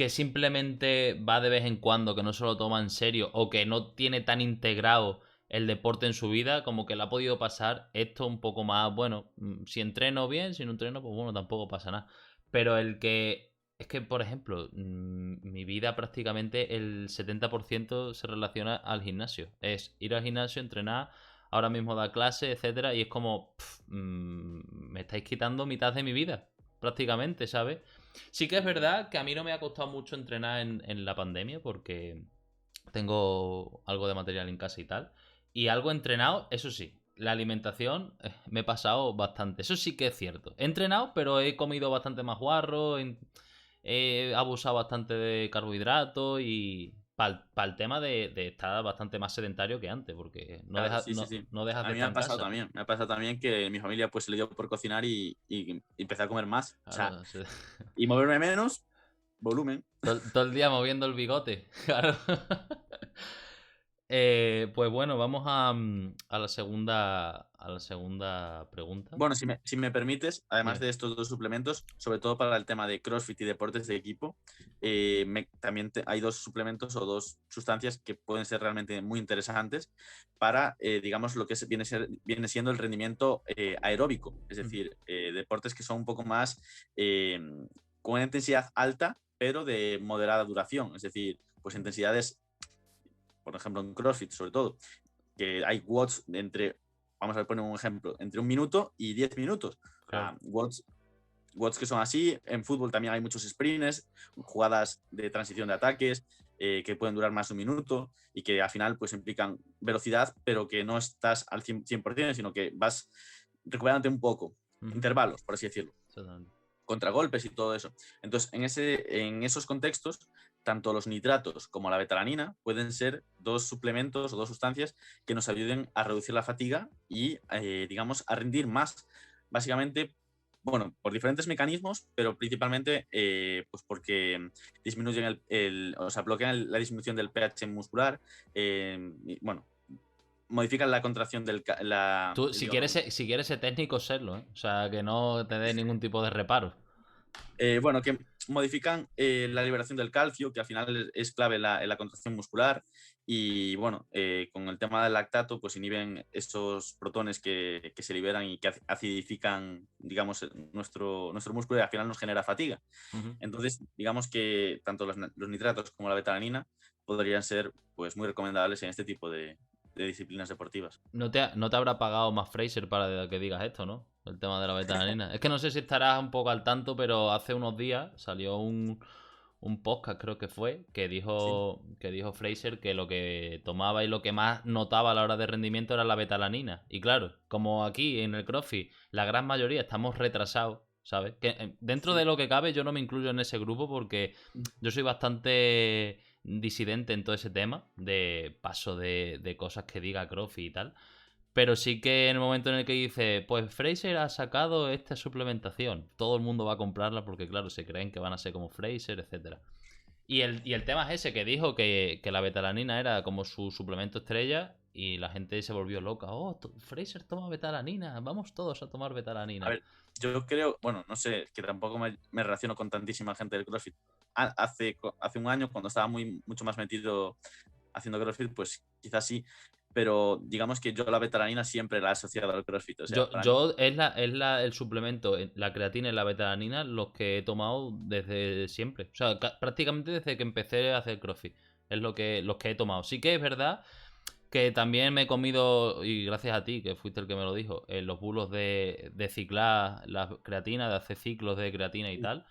Speaker 1: simplemente va de vez en cuando, que no se lo toma en serio o que no tiene tan integrado el deporte en su vida, como que le ha podido pasar esto un poco más, bueno, si entreno bien, si no entreno, pues bueno, tampoco pasa nada. Pero el que, es que, por ejemplo, mi vida prácticamente el 70% se relaciona al gimnasio. Es ir al gimnasio, entrenar, ahora mismo dar clase, etcétera, y es como, me estáis quitando mitad de mi vida prácticamente, ¿sabes? Sí que es verdad que a mí no me ha costado mucho entrenar en la pandemia porque tengo algo de material en casa y tal. Y algo entrenado, eso sí. La alimentación me he pasado bastante. Eso sí que es cierto. He entrenado, pero he comido bastante más guarro. He abusado bastante de carbohidratos y para el tema de estar bastante más sedentario que antes, porque no,
Speaker 2: Claro, sí, sí, sí.
Speaker 1: no dejas
Speaker 2: A
Speaker 1: de
Speaker 2: mí me
Speaker 1: estar
Speaker 2: ha
Speaker 1: en
Speaker 2: pasado
Speaker 1: casa.
Speaker 2: también. Me ha pasado también que mi familia pues se le dio por cocinar y empecé a comer más. O sea,
Speaker 1: Claro,
Speaker 2: y moverme menos, volumen.
Speaker 1: todo el día moviendo el bigote. Claro. Pues bueno, vamos a la segunda pregunta.
Speaker 2: Bueno, si me permites, además
Speaker 1: Dime.
Speaker 2: de estos 2 suplementos, sobre todo para el tema de CrossFit y deportes de equipo, también hay 2 suplementos o 2 sustancias que pueden ser realmente muy interesantes para, digamos, lo que viene siendo el rendimiento aeróbico, es
Speaker 1: Ujú.
Speaker 2: decir, deportes que son un poco más con una intensidad alta, pero de moderada duración, es decir, pues intensidades, por ejemplo, en CrossFit sobre todo, que hay watts vamos a poner un ejemplo, entre 1 minuto y 10 minutos. O
Speaker 1: Claro.
Speaker 2: sea, watts que son así. En fútbol también hay muchos sprints, jugadas de transición de ataques que pueden durar más de 1 minuto y que al final pues implican velocidad, pero que no estás al 100%, sino que vas recuperándote un poco.
Speaker 1: Ujú.
Speaker 2: Intervalos, por así decirlo,
Speaker 1: Exactamente.
Speaker 2: contragolpes y todo eso. Entonces, en esos contextos, tanto los nitratos como la betalanina pueden ser 2 suplementos o 2 sustancias que nos ayuden a reducir la fatiga y, digamos, a rendir más. Básicamente, bueno, por diferentes mecanismos, pero principalmente pues porque disminuyen o sea, bloquean la disminución del pH muscular, y, bueno, modifican la contracción
Speaker 1: Tú, si quieres,
Speaker 2: digamos,
Speaker 1: si quieres ser técnico, serlo, ¿eh? O sea, que no te dé ningún tipo de reparo.
Speaker 2: bueno, que modifican la liberación del calcio, que al final es clave en la contracción muscular. Y bueno, con el tema del lactato, pues inhiben esos protones que se liberan y que acidifican, digamos, nuestro músculo y al final nos genera fatiga.
Speaker 1: Ujú.
Speaker 2: Entonces, digamos que tanto los nitratos como la betalanina podrían ser pues muy recomendables en este tipo de disciplinas deportivas.
Speaker 1: No te habrá pagado más Fraser para que digas esto, ¿no? El tema de la betalanina. Es que no sé si estarás un poco al tanto, pero hace unos días salió un podcast, creo que fue,
Speaker 2: Sí,
Speaker 1: que dijo Fraser que lo que tomaba y lo que más notaba a la hora de rendimiento era la betalanina. Y claro, como aquí en el CrossFit la gran mayoría estamos retrasados, ¿sabes? Que dentro de
Speaker 2: sí.
Speaker 1: lo que cabe yo no me incluyo en ese grupo porque yo soy bastante disidente en todo ese tema de paso de cosas que diga CrossFit y tal. Pero sí que en el momento en el que dice, pues Fraser ha sacado esta suplementación, todo el mundo va a comprarla porque, claro, se creen que van a ser como Fraser, etcétera. Y el tema es ese, que dijo que la betalanina era como su suplemento estrella y la gente se volvió loca. Oh, Fraser toma betalanina, vamos todos a tomar
Speaker 2: A
Speaker 1: betalanina.
Speaker 2: ver, yo creo, bueno, no sé, que tampoco me relaciono con tantísima gente del CrossFit. Hace un año, cuando estaba mucho más metido haciendo CrossFit, pues quizás sí, pero digamos que yo la betalanina siempre la he asociado al CrossFit. O sea,
Speaker 1: Yo,
Speaker 2: para mí,
Speaker 1: yo el suplemento, la creatina y la betalanina, los que he tomado desde siempre. O sea, prácticamente desde que empecé a hacer CrossFit. Es los que he tomado. Sí que es verdad que también me he comido, y gracias a ti, que fuiste el que me lo dijo, los bulos de ciclar la creatina, de hacer ciclos de creatina y tal.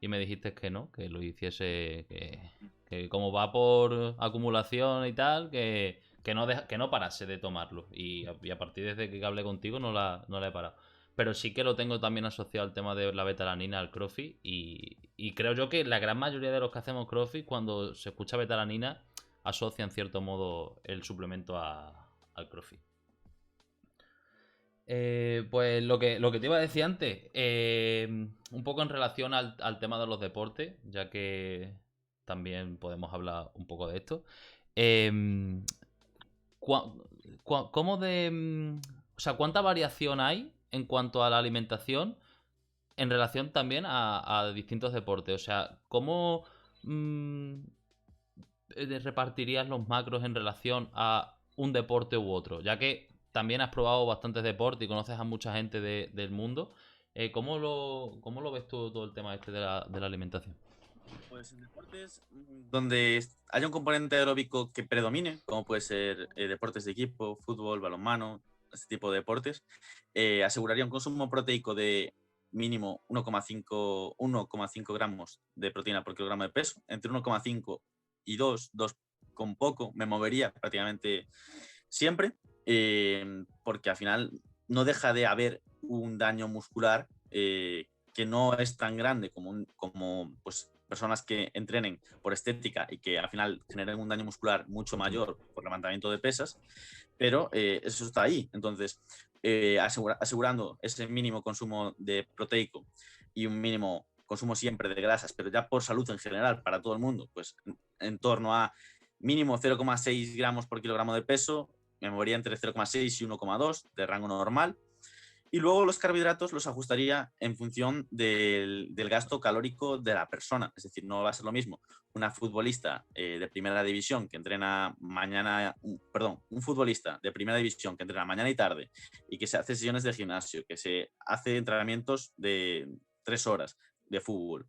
Speaker 1: Y me dijiste que no, que lo hiciese, que como va por acumulación y tal, que no parase de tomarlo. Y a partir desde que hablé contigo no la he parado. Pero sí que lo tengo también asociado al tema de la betalanina al CrossFit. Y creo yo que la gran mayoría de los que hacemos CrossFit, cuando se escucha betalanina, asocia en cierto modo el suplemento al CrossFit. Pues lo que te iba a decir antes, un poco en relación al tema de los deportes, ya que también podemos hablar un poco de esto. Eh, cua- ¿Cómo o sea, cuánta variación hay en cuanto a la alimentación en relación también a distintos deportes? O sea, ¿cómo repartirías los macros en relación a un deporte u otro? Ya que también has probado bastantes deportes y conoces a mucha gente del mundo. ¿Cómo lo ves tú todo el tema este de la alimentación?
Speaker 2: pues en deportes donde haya un componente aeróbico que predomine, como puede ser deportes de equipo, fútbol, balonmano, este tipo de deportes, aseguraría un consumo proteico de mínimo 1,5 gramos de proteína por kilogramo de peso, entre 1,5 y 2 con poco, me movería prácticamente siempre, porque al final no deja de haber un daño muscular que no es tan grande como pues, personas que entrenen por estética y que al final generen un daño muscular mucho
Speaker 1: Ujú.
Speaker 2: mayor por levantamiento de pesas, pero eso está ahí. Entonces, asegurando ese mínimo consumo de proteico y un mínimo consumo siempre de grasas, pero ya por salud en general para todo el mundo, pues en torno a mínimo 0,6 gramos por kilogramo de peso, me movería entre 0,6 y 1,2 de rango normal. Y luego los carbohidratos los ajustaría en función del gasto calórico de la persona. Es decir, no va a ser lo mismo una futbolista de primera división que entrena mañana, perdón, un futbolista de primera división que entrena mañana y tarde y que se hace sesiones de gimnasio, que se hace entrenamientos de 3 horas de fútbol,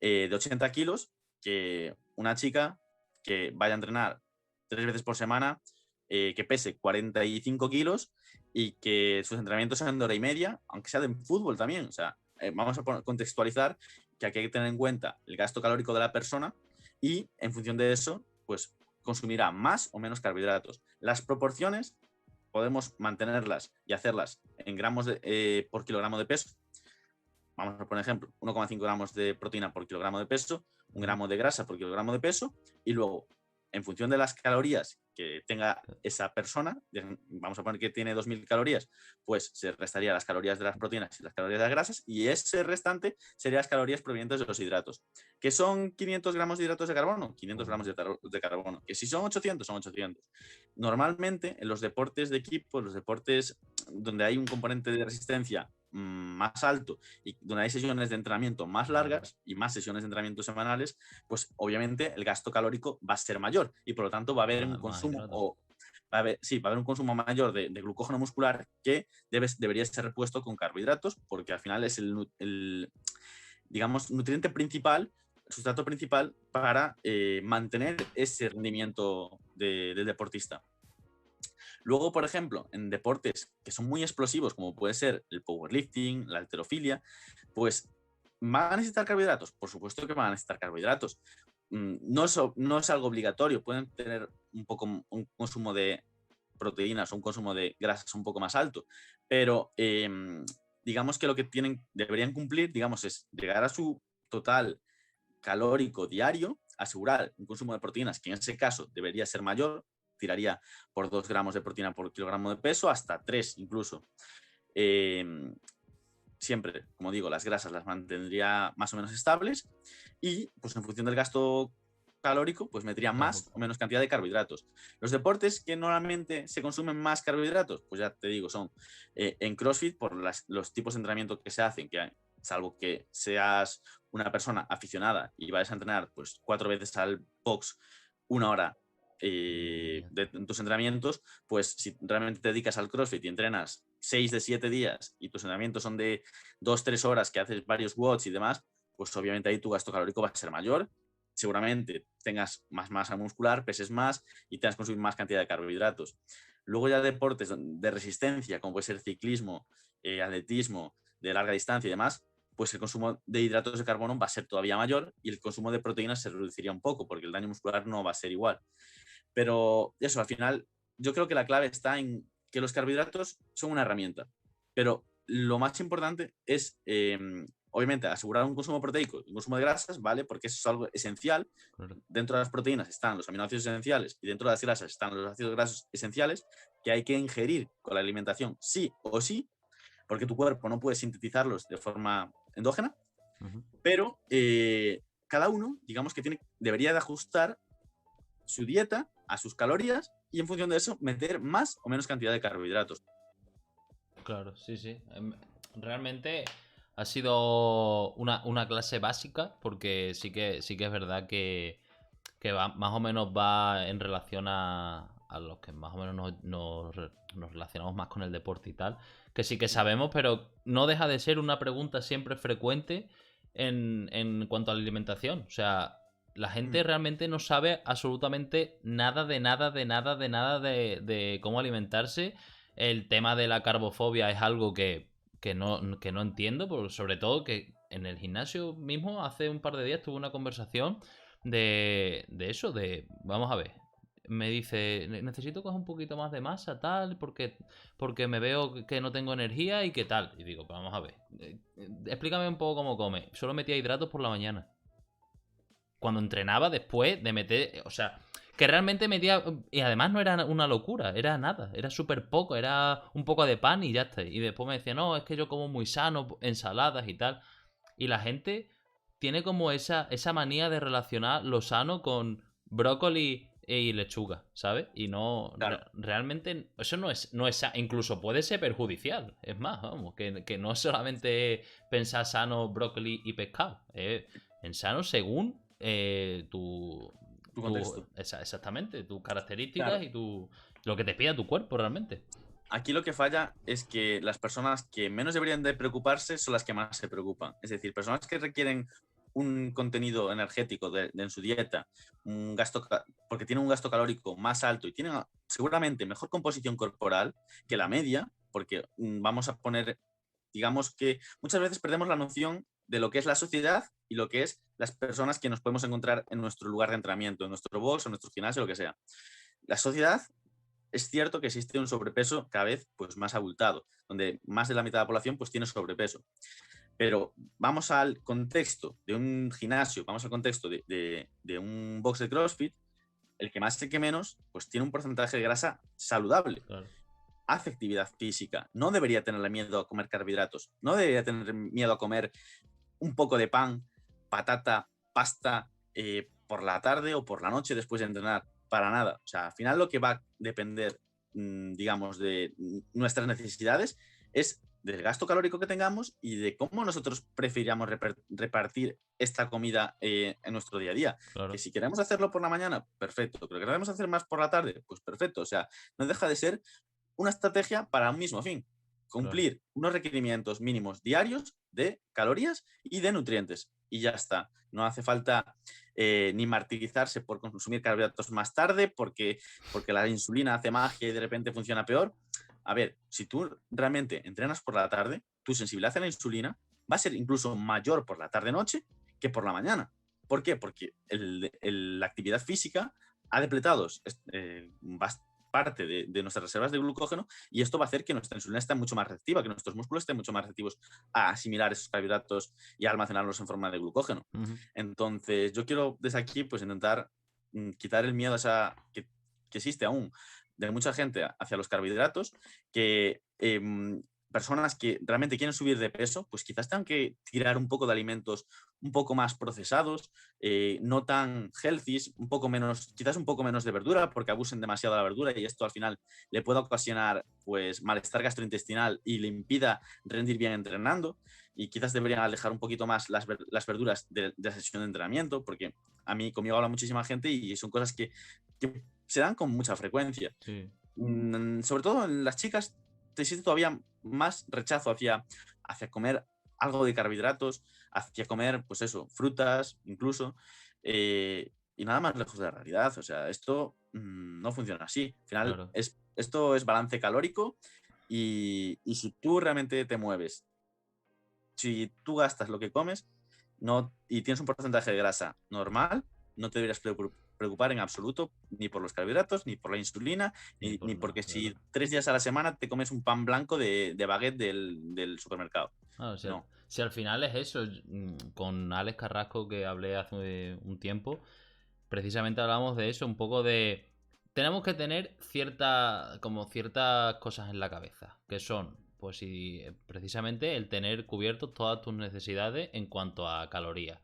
Speaker 2: de 80 kilos, que una chica que vaya a entrenar 3 veces por semana, que pese 45 kilos y que sus entrenamientos sean de hora y media, aunque sea de fútbol también. O sea, vamos a contextualizar que aquí hay que tener en cuenta el gasto calórico de la persona y en función de eso, pues consumirá más o menos carbohidratos. Las proporciones podemos mantenerlas y hacerlas en gramos por kilogramo de peso. Vamos a poner ejemplo, 1,5 gramos de proteína por kilogramo de peso, un
Speaker 1: Ujú.
Speaker 2: gramo de grasa por kilogramo de peso, y luego, en función de las calorías que tenga esa persona, vamos a poner que tiene 2.000 calorías, pues se restaría las calorías de las proteínas y las calorías de las grasas, y ese restante serían las calorías provenientes de los hidratos. ¿Que son 500 gramos de hidratos de carbono? 500 gramos de carbono. ¿Que si son 800? Son 800. Normalmente, en los deportes de equipo, los deportes donde hay un componente de resistencia más alto y donde hay sesiones de entrenamiento más largas y más sesiones de entrenamiento semanales, pues obviamente el gasto calórico va a ser mayor y por lo tanto va a haber un
Speaker 1: Más
Speaker 2: consumo
Speaker 1: hidratos.
Speaker 2: o sí, va a haber un consumo mayor de glucógeno muscular que debería ser repuesto con carbohidratos porque al final es el digamos, nutriente principal, el sustrato principal para mantener ese rendimiento del deportista. Luego, por ejemplo, en deportes que son muy explosivos, como puede ser el powerlifting, la halterofilia, pues ¿van a necesitar carbohidratos? Por supuesto que van a necesitar carbohidratos. No es algo obligatorio, pueden tener un consumo de proteínas o un consumo de grasas un poco más alto, pero digamos que lo que deberían cumplir, digamos, es llegar a su total calórico diario, asegurar un consumo de proteínas que en ese caso debería ser mayor, tiraría por 2 gramos de proteína por kilogramo de peso, hasta 3 incluso. Eh, Siempre, como digo, las grasas las mantendría más o menos estables y pues en función del gasto calórico, pues metería
Speaker 1: Claro,
Speaker 2: más o menos cantidad de carbohidratos. Los deportes que normalmente se consumen más carbohidratos, pues ya te digo, son en CrossFit por los tipos de entrenamiento que se hacen, que salvo que seas una persona aficionada y vayas a entrenar pues 4 veces al box 1 hora en tus entrenamientos, pues si realmente te dedicas al CrossFit y entrenas 6 de 7 días y tus entrenamientos son de 2-3 horas que haces varios watts y demás, pues obviamente ahí tu gasto calórico va a ser mayor. Seguramente tengas más masa muscular, peses más y tengas que consumir más cantidad de carbohidratos. Luego ya deportes de resistencia, como puede ser ciclismo, atletismo, de larga distancia y demás, pues el consumo de hidratos de carbono va a ser todavía mayor y el consumo de proteínas se reduciría un poco porque el daño muscular no va a ser igual. Pero eso, al final, yo creo que la clave está en que los carbohidratos son una herramienta, pero lo más importante es, obviamente, asegurar un consumo proteico y un consumo de grasas, ¿vale? Porque eso es algo esencial.
Speaker 1: claro.
Speaker 2: Dentro de las proteínas están los aminoácidos esenciales y dentro de las grasas están los ácidos grasos esenciales que hay que ingerir con la alimentación sí o sí, porque tu cuerpo no puede sintetizarlos de forma endógena,
Speaker 1: Ujú.
Speaker 2: pero cada uno, digamos que debería de ajustar su dieta a sus calorías y en función de eso meter más o menos cantidad de carbohidratos.
Speaker 1: Claro, sí, sí. Realmente ha sido una clase básica porque sí que es verdad que más o menos va en relación a los que más o menos nos relacionamos más con el deporte y tal, que sí que sabemos, pero no deja de ser una pregunta siempre frecuente en cuanto a la alimentación. O sea, la gente realmente no sabe absolutamente nada de nada, de nada, de nada de cómo alimentarse. El tema de la carbofobia es algo que no entiendo, sobre todo que en el gimnasio mismo hace un par de días tuve una conversación de eso, vamos a ver, me dice, necesito coger un poquito más de masa, tal, porque me veo que no tengo energía y que tal. Y digo, vamos a ver, explícame un poco cómo come. Solo metía hidratos por la mañana. Cuando entrenaba después de meter, o sea, que realmente metía, y además no era una locura, era nada, era súper poco, era un poco de pan y ya está. Y después me decía, no, es que yo como muy sano, ensaladas y tal. Y la gente tiene como esa manía de relacionar lo sano con brócoli y lechuga, ¿sabes? Y no,
Speaker 2: Claro,
Speaker 1: realmente, eso no es, incluso puede ser perjudicial. Es más, vamos, que no es solamente pensar sano brócoli y pescado. En sano según
Speaker 2: tu contexto.
Speaker 1: exactamente, tus características
Speaker 2: Claro,
Speaker 1: y lo que te pida tu cuerpo realmente.
Speaker 2: aquí lo que falla es que las personas que menos deberían de preocuparse son las que más se preocupan. Es decir, personas que requieren un contenido energético en su dieta, porque tienen un gasto calórico más alto y tienen seguramente mejor composición corporal que la media, porque vamos a poner, digamos que muchas veces perdemos la noción de lo que es la sociedad y lo que es las personas que nos podemos encontrar en nuestro lugar de entrenamiento, en nuestro box, en nuestro gimnasio, lo que sea. La sociedad, es cierto que existe un sobrepeso cada vez pues, más abultado, donde más de la mitad de la población pues, tiene sobrepeso. Pero vamos al contexto de un gimnasio, vamos al contexto de un box de CrossFit, el que más y el que menos, pues tiene un porcentaje de grasa saludable.
Speaker 1: Claro.
Speaker 2: Hace actividad física, no debería tenerle miedo a comer carbohidratos, no debería tener miedo a comer un poco de pan, patata, pasta por la tarde o por la noche después de entrenar. Para nada. O sea, al final lo que va a depender, digamos, de nuestras necesidades es del gasto calórico que tengamos y de cómo nosotros preferíamos repartir esta comida en nuestro día a día. Que
Speaker 1: Claro.
Speaker 2: si queremos hacerlo por la mañana, perfecto. Pero queremos hacer más por la tarde, pues perfecto. O sea, no deja de ser una estrategia para un mismo fin,
Speaker 1: Claro.
Speaker 2: cumplir unos requerimientos mínimos diarios de calorías y de nutrientes. y ya está. No hace falta ni martirizarse por consumir carbohidratos más tarde porque la insulina hace magia y de repente funciona peor. A ver, si tú realmente entrenas por la tarde, tu sensibilidad a la insulina va a ser incluso mayor por la tarde-noche que por la mañana. ¿Por qué? Porque la actividad física ha depletado parte de nuestras reservas de glucógeno y esto va a hacer que nuestra insulina esté mucho más reactiva, que nuestros músculos estén mucho más reactivos a asimilar esos carbohidratos y a almacenarlos en forma de glucógeno. Entonces, yo quiero desde aquí pues intentar quitar el miedo que existe aún de mucha gente hacia los carbohidratos, que personas que realmente quieren subir de peso, pues quizás tengan que tirar un poco de alimentos un poco más procesados, no tan healthy, quizás un poco menos de verdura, porque abusen demasiado de la verdura y esto al final le puede ocasionar pues malestar gastrointestinal y le impida rendir bien entrenando. Y quizás deberían alejar un poquito más las verduras de la sesión de entrenamiento, porque conmigo habla muchísima gente y son cosas que se dan con mucha frecuencia.
Speaker 1: Sí.
Speaker 2: Sobre todo en las chicas existe todavía más rechazo hacia comer algo de carbohidratos, hacia comer, pues eso, frutas incluso, y nada más lejos de la realidad. O sea, esto no funciona así. Al final,
Speaker 1: Claro.
Speaker 2: esto es balance calórico y si tú realmente te mueves, si tú gastas lo que comes y tienes un porcentaje de grasa normal, no te deberías preocupar en absoluto ni por los carbohidratos, ni por la insulina,
Speaker 1: Ni por
Speaker 2: ni
Speaker 1: nada,
Speaker 2: porque
Speaker 1: claro.
Speaker 2: si 3 días a la semana te comes un pan blanco de baguette del supermercado.
Speaker 1: Claro,
Speaker 2: No,
Speaker 1: si al final es eso, con Alex Carrasco que hablé hace un tiempo, precisamente hablamos de eso, un poco de... Tenemos que tener ciertas cosas en la cabeza, que son, pues si precisamente el tener cubierto todas tus necesidades en cuanto a calorías.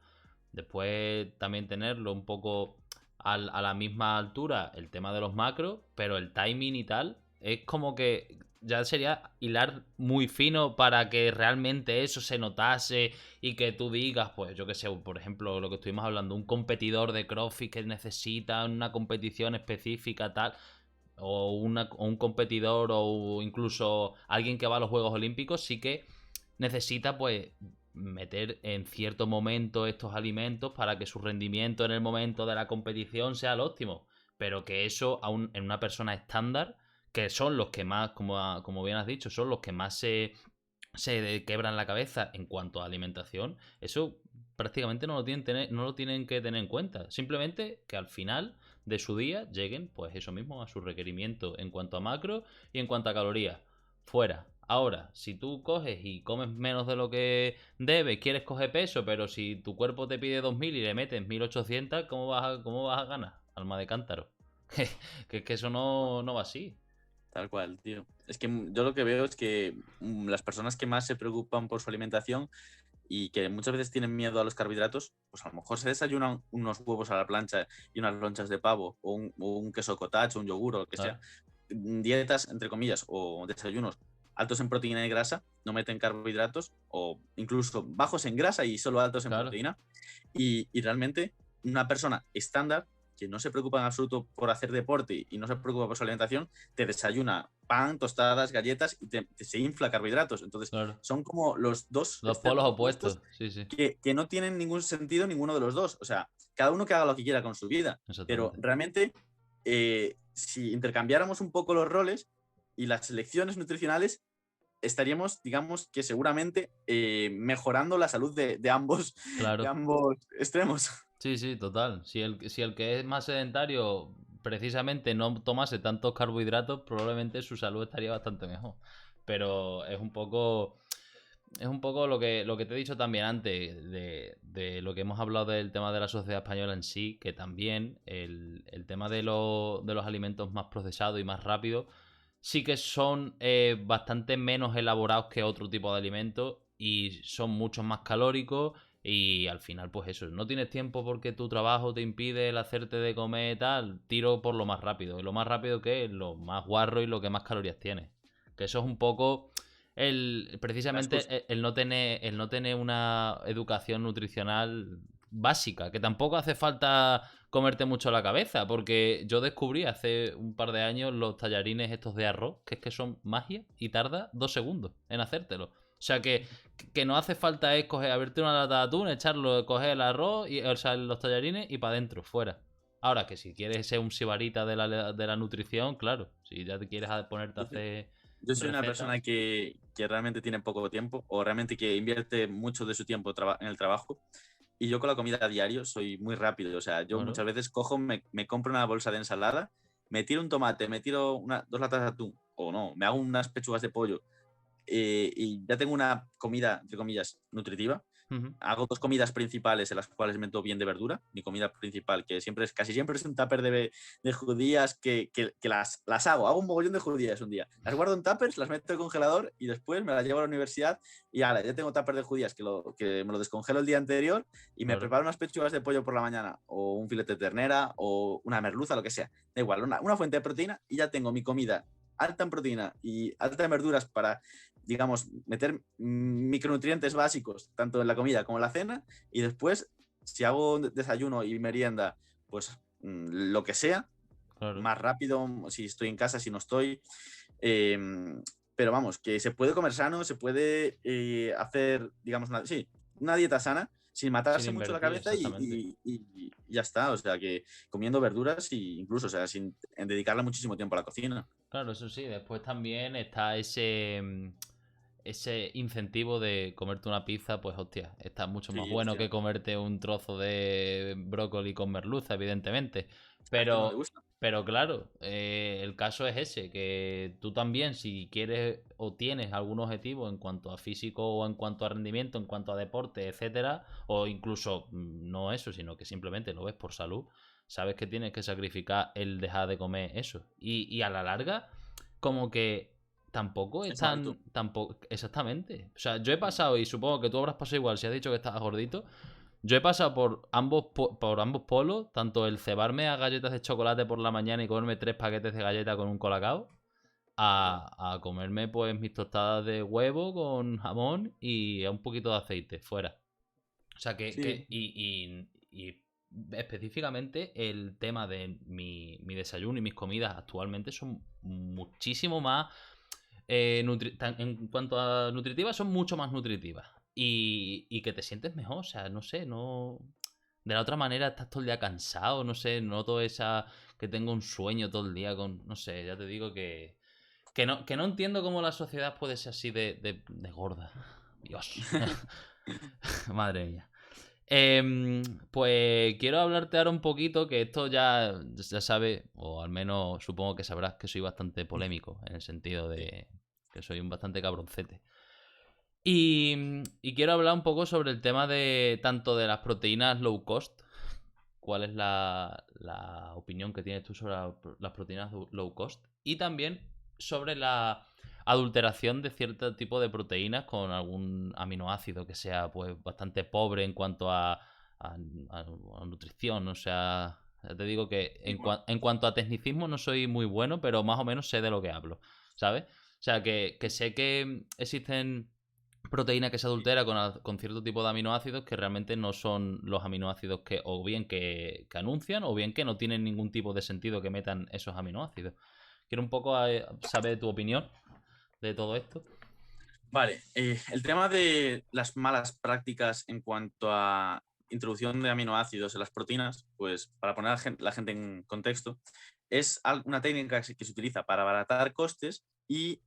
Speaker 1: Después también tenerlo un poco a la misma altura el tema de los macros, pero el timing y tal, es como que ya sería hilar muy fino para que realmente eso se notase y que tú digas, pues yo que sé, por ejemplo, lo que estuvimos hablando, un competidor de CrossFit que necesita una competición específica, tal, o un competidor o incluso alguien que va a los Juegos Olímpicos, sí que necesita pues meter en cierto momento estos alimentos para que su rendimiento en el momento de la competición sea el óptimo. Pero que eso en una persona estándar, que son los que más, como bien has dicho, son los que más se quebran la cabeza en cuanto a alimentación, eso prácticamente no lo tienen que tener en cuenta. Simplemente que al final de su día lleguen, pues eso mismo, a su requerimiento en cuanto a macro y en cuanto a calorías. Fuera. Ahora, si tú coges y comes menos de lo que debes, quieres coger peso, pero si tu cuerpo te pide 2000 y le metes 1800, cómo vas a ganar? Alma de cántaro. Que eso no va así.
Speaker 2: tal cual, tío. Es que yo lo que veo es que las personas que más se preocupan por su alimentación y que muchas veces tienen miedo a los carbohidratos, pues a lo mejor se desayunan unos huevos a la plancha y unas lonchas de pavo o un queso cottage, un yogur o lo que
Speaker 1: Claro.
Speaker 2: sea. Dietas, entre comillas, o desayunos altos en proteína y grasa, no meten carbohidratos o incluso bajos en grasa y solo altos en
Speaker 1: Claro.
Speaker 2: proteína. Y realmente una persona estándar que no se preocupa en absoluto por hacer deporte y no se preocupa por su alimentación, te desayuna pan, tostadas, galletas y se infla carbohidratos. Entonces,
Speaker 1: Claro.
Speaker 2: son como los dos
Speaker 1: Los polos
Speaker 2: extremos opuestos
Speaker 1: opuestos. Sí, sí.
Speaker 2: que no tienen ningún sentido ninguno de los dos. O sea, cada uno que haga lo que quiera con su vida. Pero
Speaker 1: Exactamente.
Speaker 2: realmente, si intercambiáramos un poco los roles y las selecciones nutricionales, estaríamos, digamos, que seguramente mejorando la salud de ambos, de
Speaker 1: Claro.
Speaker 2: ambos extremos.
Speaker 1: Sí, sí, total. Si el que es más sedentario precisamente no tomase tantos carbohidratos, probablemente su salud estaría bastante mejor. Pero es un poco lo que te he dicho también antes, de lo que hemos hablado del tema de la sociedad española en sí, que también el tema de los alimentos más procesados y más rápidos sí que son bastante menos elaborados que otro tipo de alimentos y son mucho más calóricos y al final pues eso, no tienes tiempo porque tu trabajo te impide el hacerte de comer y tal, tiro por lo más rápido. ¿Y lo más rápido que es? Lo más guarro y lo que más calorías tiene. Que eso es un poco
Speaker 2: La
Speaker 1: precisamente
Speaker 2: excusa.
Speaker 1: el no tener una educación nutricional básica, que tampoco hace falta comerte mucho la cabeza, porque yo descubrí hace un par de años los tallarines estos de arroz, que es que son magia y tarda 2 segundos en hacértelo. sea que no hace falta es coger, abrirte una lata de atún, echarlo, coger el arroz, o sea, los tallarines y para adentro, fuera. Ahora que si quieres ser un sibarita de la nutrición, claro. Si ya te quieres ponerte a hacer
Speaker 2: Yo soy una
Speaker 1: recetas.
Speaker 2: persona que realmente tiene poco tiempo o realmente que invierte mucho de su tiempo en el trabajo. Y yo con la comida a diario soy muy rápido. O sea, yo
Speaker 1: Claro.
Speaker 2: muchas veces cojo, me compro una bolsa de ensalada, me tiro un tomate, me tiro dos latas de atún, o no, me hago unas pechugas de pollo y ya tengo una comida, entre comillas, nutritiva.
Speaker 1: Ujú.
Speaker 2: Hago 2 comidas principales en las cuales meto bien de verdura. Mi comida principal, que siempre casi siempre es un tupper de judías que las hago un mogollón de judías un día. Las guardo en tuppers, las meto en el congelador y después me las llevo a la universidad y ahora ya tengo tupper de judías que me lo descongelo el día anterior y me
Speaker 1: Claro.
Speaker 2: preparo unas pechugas de pollo por la mañana o un filete de ternera o una merluza, lo que sea. Da igual, una fuente de proteína y ya tengo mi comida alta en proteína y alta en verduras para, digamos, meter micronutrientes básicos tanto en la comida como en la cena y después, si hago desayuno y merienda, pues lo que sea,
Speaker 1: Claro.
Speaker 2: más rápido, si estoy en casa, si no estoy. Eh, pero vamos, que se puede comer sano, se puede hacer, digamos, una dieta sana sin
Speaker 1: Sin
Speaker 2: matarse mucho la
Speaker 1: invertir,
Speaker 2: cabeza
Speaker 1: exactamente.
Speaker 2: y ya está. O sea, que comiendo verduras y incluso, o sea, sin dedicarle muchísimo tiempo a la cocina.
Speaker 1: Claro, eso sí. Después también está ese incentivo de comerte una pizza, pues hostia, está mucho más
Speaker 2: Sí,
Speaker 1: bueno
Speaker 2: hostia.
Speaker 1: que comerte un trozo de brócoli con merluza, evidentemente.
Speaker 2: ¿A quién no le
Speaker 1: Pero,
Speaker 2: gusta?
Speaker 1: pero claro, el caso es ese, que tú también, si quieres o tienes algún objetivo en cuanto a físico o en cuanto a rendimiento, en cuanto a deporte, etcétera, o incluso no eso, sino que simplemente lo ves por salud, sabes que tienes que sacrificar el dejar de comer eso. Y a la larga, como que tampoco es
Speaker 2: Es bonito.
Speaker 1: tan. Tampoco, exactamente. O sea, yo he pasado, y supongo que tú habrás pasado igual si has dicho que estás gordito. Yo he pasado por ambos polos, tanto el cebarme a galletas de chocolate por la mañana y comerme 3 paquetes de galletas con un colacao,
Speaker 2: Hola.
Speaker 1: a comerme pues mis tostadas de huevo con jamón y un poquito de aceite fuera. O sea
Speaker 2: Sí,
Speaker 1: y específicamente el tema de mi desayuno y mis comidas actualmente son muchísimo más en cuanto a nutritivas, son mucho más nutritivas. Y que te sientes mejor, o sea, no sé, no. De la otra manera estás todo el día cansado, no sé, noto esa. Que tengo un sueño todo el día con. No sé, ya te digo que no entiendo cómo la sociedad puede ser así de gorda. Dios. Madre mía. Pues quiero hablarte ahora un poquito, que esto ya sabes, o al menos supongo que sabrás que soy bastante polémico, en el sentido
Speaker 2: sí.
Speaker 1: de que soy un bastante cabroncete. Y quiero hablar un poco sobre el tema de tanto de las proteínas low cost. ¿Cuál es la opinión que tienes tú sobre las proteínas low cost? Y también sobre la adulteración de cierto tipo de proteínas con algún aminoácido que sea pues bastante pobre en cuanto a nutrición. O sea, ya te digo que
Speaker 2: Sí,
Speaker 1: en cuanto a tecnicismo no soy muy bueno, pero más o menos sé de lo que hablo, ¿sabes? O sea, que sé que existen proteína que se adultera con cierto tipo de aminoácidos que realmente no son los aminoácidos que o bien que anuncian o bien que no tienen ningún tipo de sentido que metan esos aminoácidos. Quiero un poco saber tu opinión de todo esto.
Speaker 2: vale, el tema de las malas prácticas en cuanto a introducción de aminoácidos en las proteínas, pues para poner a la gente en contexto, es una técnica que se utiliza para abaratar costes y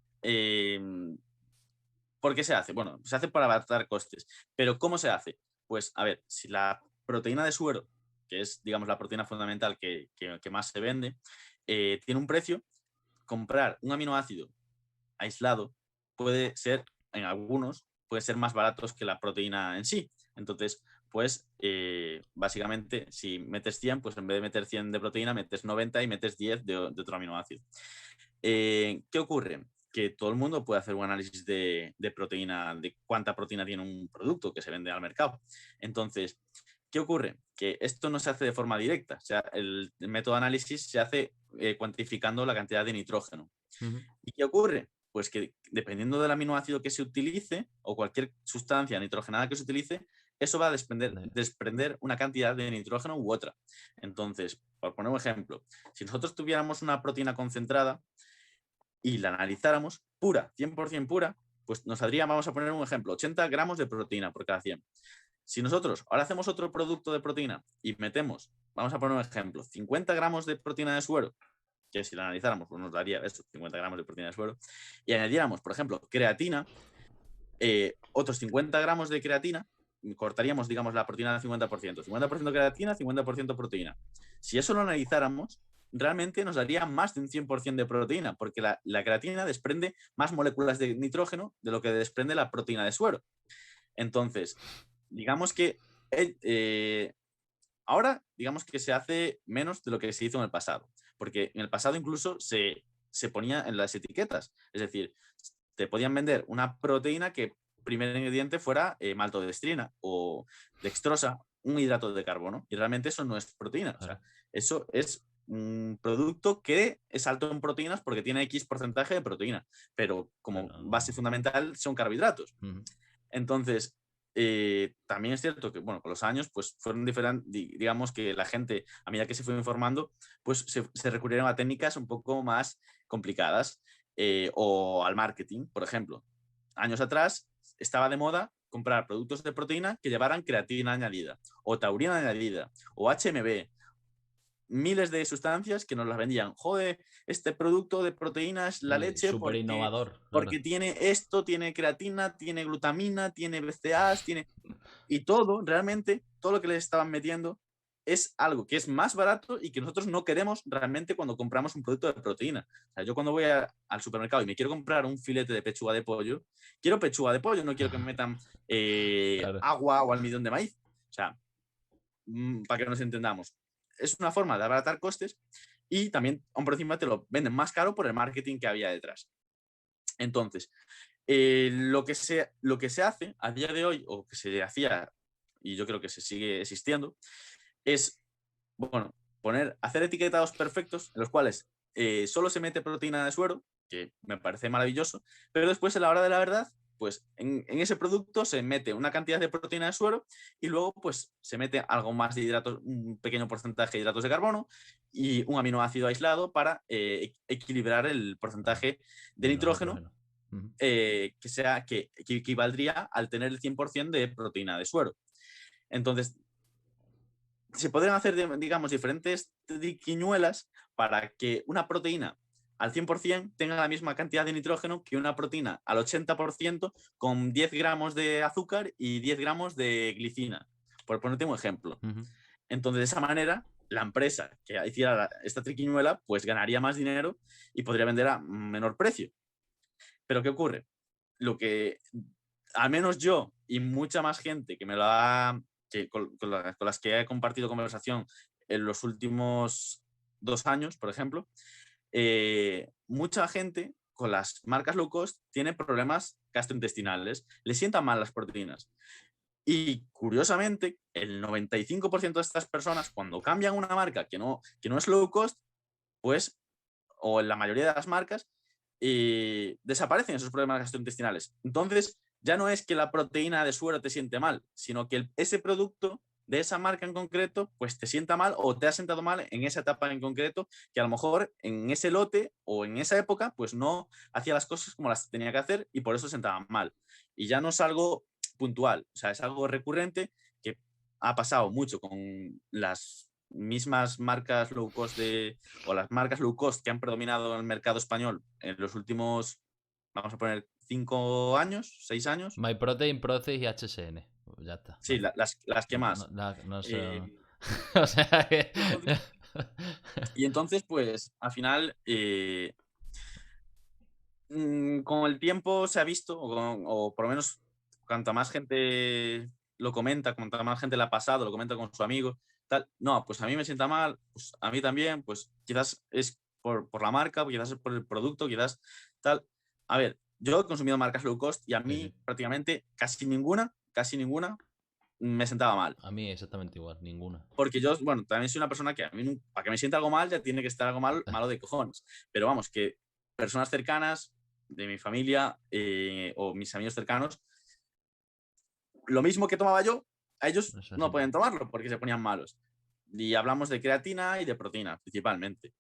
Speaker 2: ¿por qué se hace? Bueno, se hace para abaratar costes, pero ¿cómo se hace? Pues a ver, si la proteína de suero, que es digamos la proteína fundamental que más se vende, tiene un precio, comprar un aminoácido aislado puede ser, en algunos, puede ser más baratos que la proteína en sí. Entonces, pues básicamente, si metes 100, pues en vez de meter 100 de proteína, metes 90 y metes 10 de otro aminoácido. ¿Qué ocurre? Que todo el mundo puede hacer un análisis de proteína, de cuánta proteína tiene un producto que se vende al mercado. Entonces, ¿qué ocurre? Que esto no se hace de forma directa. O sea, el método de análisis se hace cuantificando la cantidad de nitrógeno.
Speaker 1: Ujú.
Speaker 2: ¿Y qué ocurre? Pues que dependiendo del aminoácido que se utilice o cualquier sustancia nitrogenada que se utilice, eso va a desprender una cantidad de nitrógeno u otra. Entonces, por poner un ejemplo, si nosotros tuviéramos una proteína concentrada y la analizáramos pura, 100% pura, pues nos saldría, vamos a poner un ejemplo, 80 gramos de proteína por cada 100. Si nosotros ahora hacemos otro producto de proteína y metemos, vamos a poner un ejemplo, 50 gramos de proteína de suero, que si la analizáramos pues nos daría eso, 50 gramos de proteína de suero, y añadiéramos, por ejemplo, creatina, otros 50 gramos de creatina, cortaríamos, digamos, la proteína al 50%. 50% creatina, 50% proteína. Si eso lo analizáramos, realmente nos daría más de un 100% de proteína, porque la creatina desprende más moléculas de nitrógeno de lo que desprende la proteína de suero. Entonces, digamos que ahora, digamos que se hace menos de lo que se hizo en el pasado, porque en el pasado incluso se ponía en las etiquetas, es decir, te podían vender una proteína que primer ingrediente fuera maltodextrina o dextrosa, un hidrato de carbono, y realmente eso no es proteína, o sea, eso es un producto que es alto en proteínas porque tiene X porcentaje de proteína, pero como base fundamental son carbohidratos. Entonces, también es cierto que, bueno, con los años, pues fueron diferentes, digamos que la gente, a medida que se fue informando, pues se recurrieron a técnicas un poco más complicadas o al marketing, por ejemplo. Años atrás estaba de moda comprar productos de proteína que llevaran creatina añadida, o taurina añadida, o HMB, miles de sustancias que nos las vendían. Joder, este producto de proteína es la leche
Speaker 1: súper innovador.
Speaker 2: porque tiene esto, tiene creatina, tiene glutamina, tiene BCAAs, tiene... Y todo, realmente, todo lo que les estaban metiendo es algo que es más barato y que nosotros no queremos realmente cuando compramos un producto de proteína. O sea, yo cuando voy al supermercado y me quiero comprar un filete de pechuga de pollo, quiero pechuga de pollo, no quiero que me metan agua o almidón de maíz. O sea, para que nos entendamos. Es una forma de abaratar costes y también, aún por encima, te lo venden más caro por el marketing que había detrás. Entonces, lo que se hace a día de hoy, o que se hacía, y yo creo que se sigue existiendo, es, bueno, hacer etiquetados perfectos en los cuales solo se mete proteína de suero, que me parece maravilloso, pero después, a la hora de la verdad, pues en ese producto se mete una cantidad de proteína de suero y luego pues se mete algo más de hidratos, un pequeño porcentaje de hidratos de carbono y un aminoácido aislado para equilibrar el porcentaje de nitrógeno que equivaldría al tener el 100% de proteína de suero. Entonces, se podrían hacer, digamos, diferentes triquiñuelas para que una proteína al 100% tenga la misma cantidad de nitrógeno que una proteína al 80% con 10 gramos de azúcar y 10 gramos de glicina, por ponerte un ejemplo. Entonces, de esa manera, la empresa que hiciera esta triquiñuela pues ganaría más dinero y podría vender a menor precio. Pero ¿qué ocurre? Lo que al menos yo y mucha más gente que me lo ha con las que he compartido conversación en los últimos 2 años, por ejemplo, mucha gente con las marcas low cost tiene problemas gastrointestinales, le sientan mal las proteínas. Y curiosamente, el 95% de estas personas, cuando cambian una marca que no es low cost, pues, o en la mayoría de las marcas, desaparecen esos problemas gastrointestinales. Entonces, ya no es que la proteína de suero te siente mal, sino que ese producto de esa marca en concreto, pues te sienta mal o te ha sentado mal en esa etapa en concreto, que a lo mejor en ese lote o en esa época, pues no hacía las cosas como las tenía que hacer y por eso sentaba mal. Y ya no es algo puntual, o sea, es algo recurrente que ha pasado mucho con las mismas marcas low cost o las marcas low cost que han predominado en el mercado español en los últimos, vamos a poner, 5 años, 6 años.
Speaker 1: MyProtein, Protein y HSN. Ya está.
Speaker 2: Sí, vale. las que más.
Speaker 1: No sé. O sea que...
Speaker 2: Y entonces, pues, al final, con el tiempo se ha visto, o por lo menos cuanta más gente lo comenta, cuanta más gente le ha pasado, lo comenta con su amigo, tal, no, pues a mí me sienta mal, pues a mí también, pues quizás es por la marca, quizás es por el producto, quizás tal. A ver, yo he consumido marcas low cost y a mí prácticamente casi ninguna me sentaba mal.
Speaker 1: A mí exactamente igual, ninguna.
Speaker 2: Porque yo, bueno, también soy una persona que a mí, para que me sienta algo mal, ya tiene que estar algo malo de cojones. Pero vamos, que personas cercanas de mi familia o mis amigos cercanos, lo mismo que tomaba yo, a ellos no pueden tomarlo porque se ponían malos. Y hablamos de creatina y de proteína, principalmente.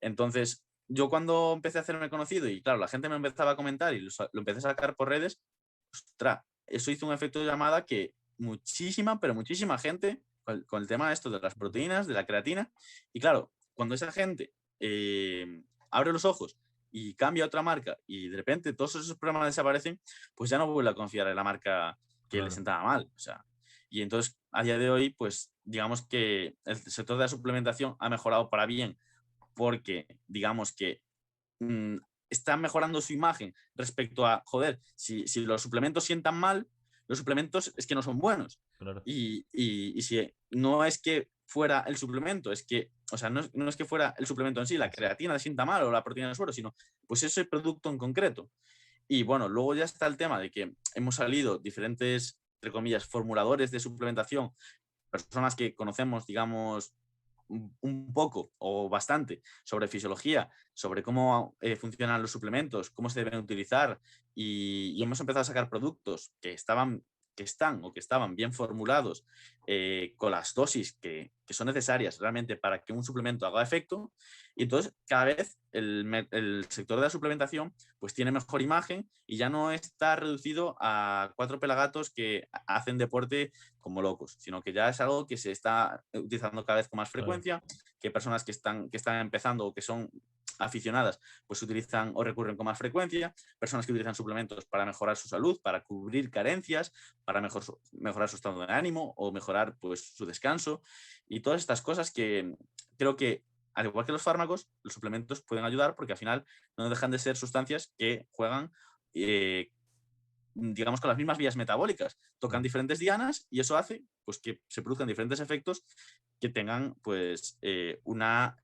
Speaker 2: Entonces, yo cuando empecé a hacerme conocido y claro, la gente me empezaba a comentar y lo empecé a sacar por redes, ostras, eso hizo un efecto de llamada que muchísima, pero muchísima gente con el tema de esto de las proteínas, de la creatina. Y claro, cuando esa gente abre los ojos y cambia a otra marca y de repente todos esos problemas desaparecen, pues ya no vuelve a confiar en la marca que le
Speaker 1: Claro,
Speaker 2: sentaba mal. O sea, y entonces a día de hoy, pues digamos que el sector de la suplementación ha mejorado para bien porque digamos que mm, está mejorando su imagen respecto a, joder, si los suplementos sientan mal, los suplementos es que no son buenos.
Speaker 1: claro.
Speaker 2: Y si no es que fuera el suplemento, es que, o sea, no es que fuera el suplemento en sí, la creatina sienta mal o la proteína del suero, sino pues ese producto en concreto. Y bueno, luego ya está el tema de que hemos salido diferentes, entre comillas, formuladores de suplementación, personas que conocemos, digamos, un poco o bastante sobre fisiología, sobre cómo funcionan los suplementos, cómo se deben utilizar y hemos empezado a sacar productos que están o que estaban bien formulados con las dosis que son necesarias realmente para que un suplemento haga efecto y entonces cada vez el sector de la suplementación pues tiene mejor imagen y ya no está reducido a 4 pelagatos que hacen deporte como locos, sino que ya es algo que se está utilizando cada vez con más
Speaker 1: Claro.
Speaker 2: frecuencia, que personas que están empezando o que son aficionadas, pues utilizan o recurren con más frecuencia, personas que utilizan suplementos para mejorar su salud, para cubrir carencias, para mejorar su estado de ánimo o mejorar pues su descanso y todas estas cosas que creo que al igual que los fármacos, los suplementos pueden ayudar porque al final no dejan de ser sustancias que juegan digamos, con las mismas vías metabólicas. Tocan diferentes dianas y eso hace pues, que se produzcan diferentes efectos que tengan pues, una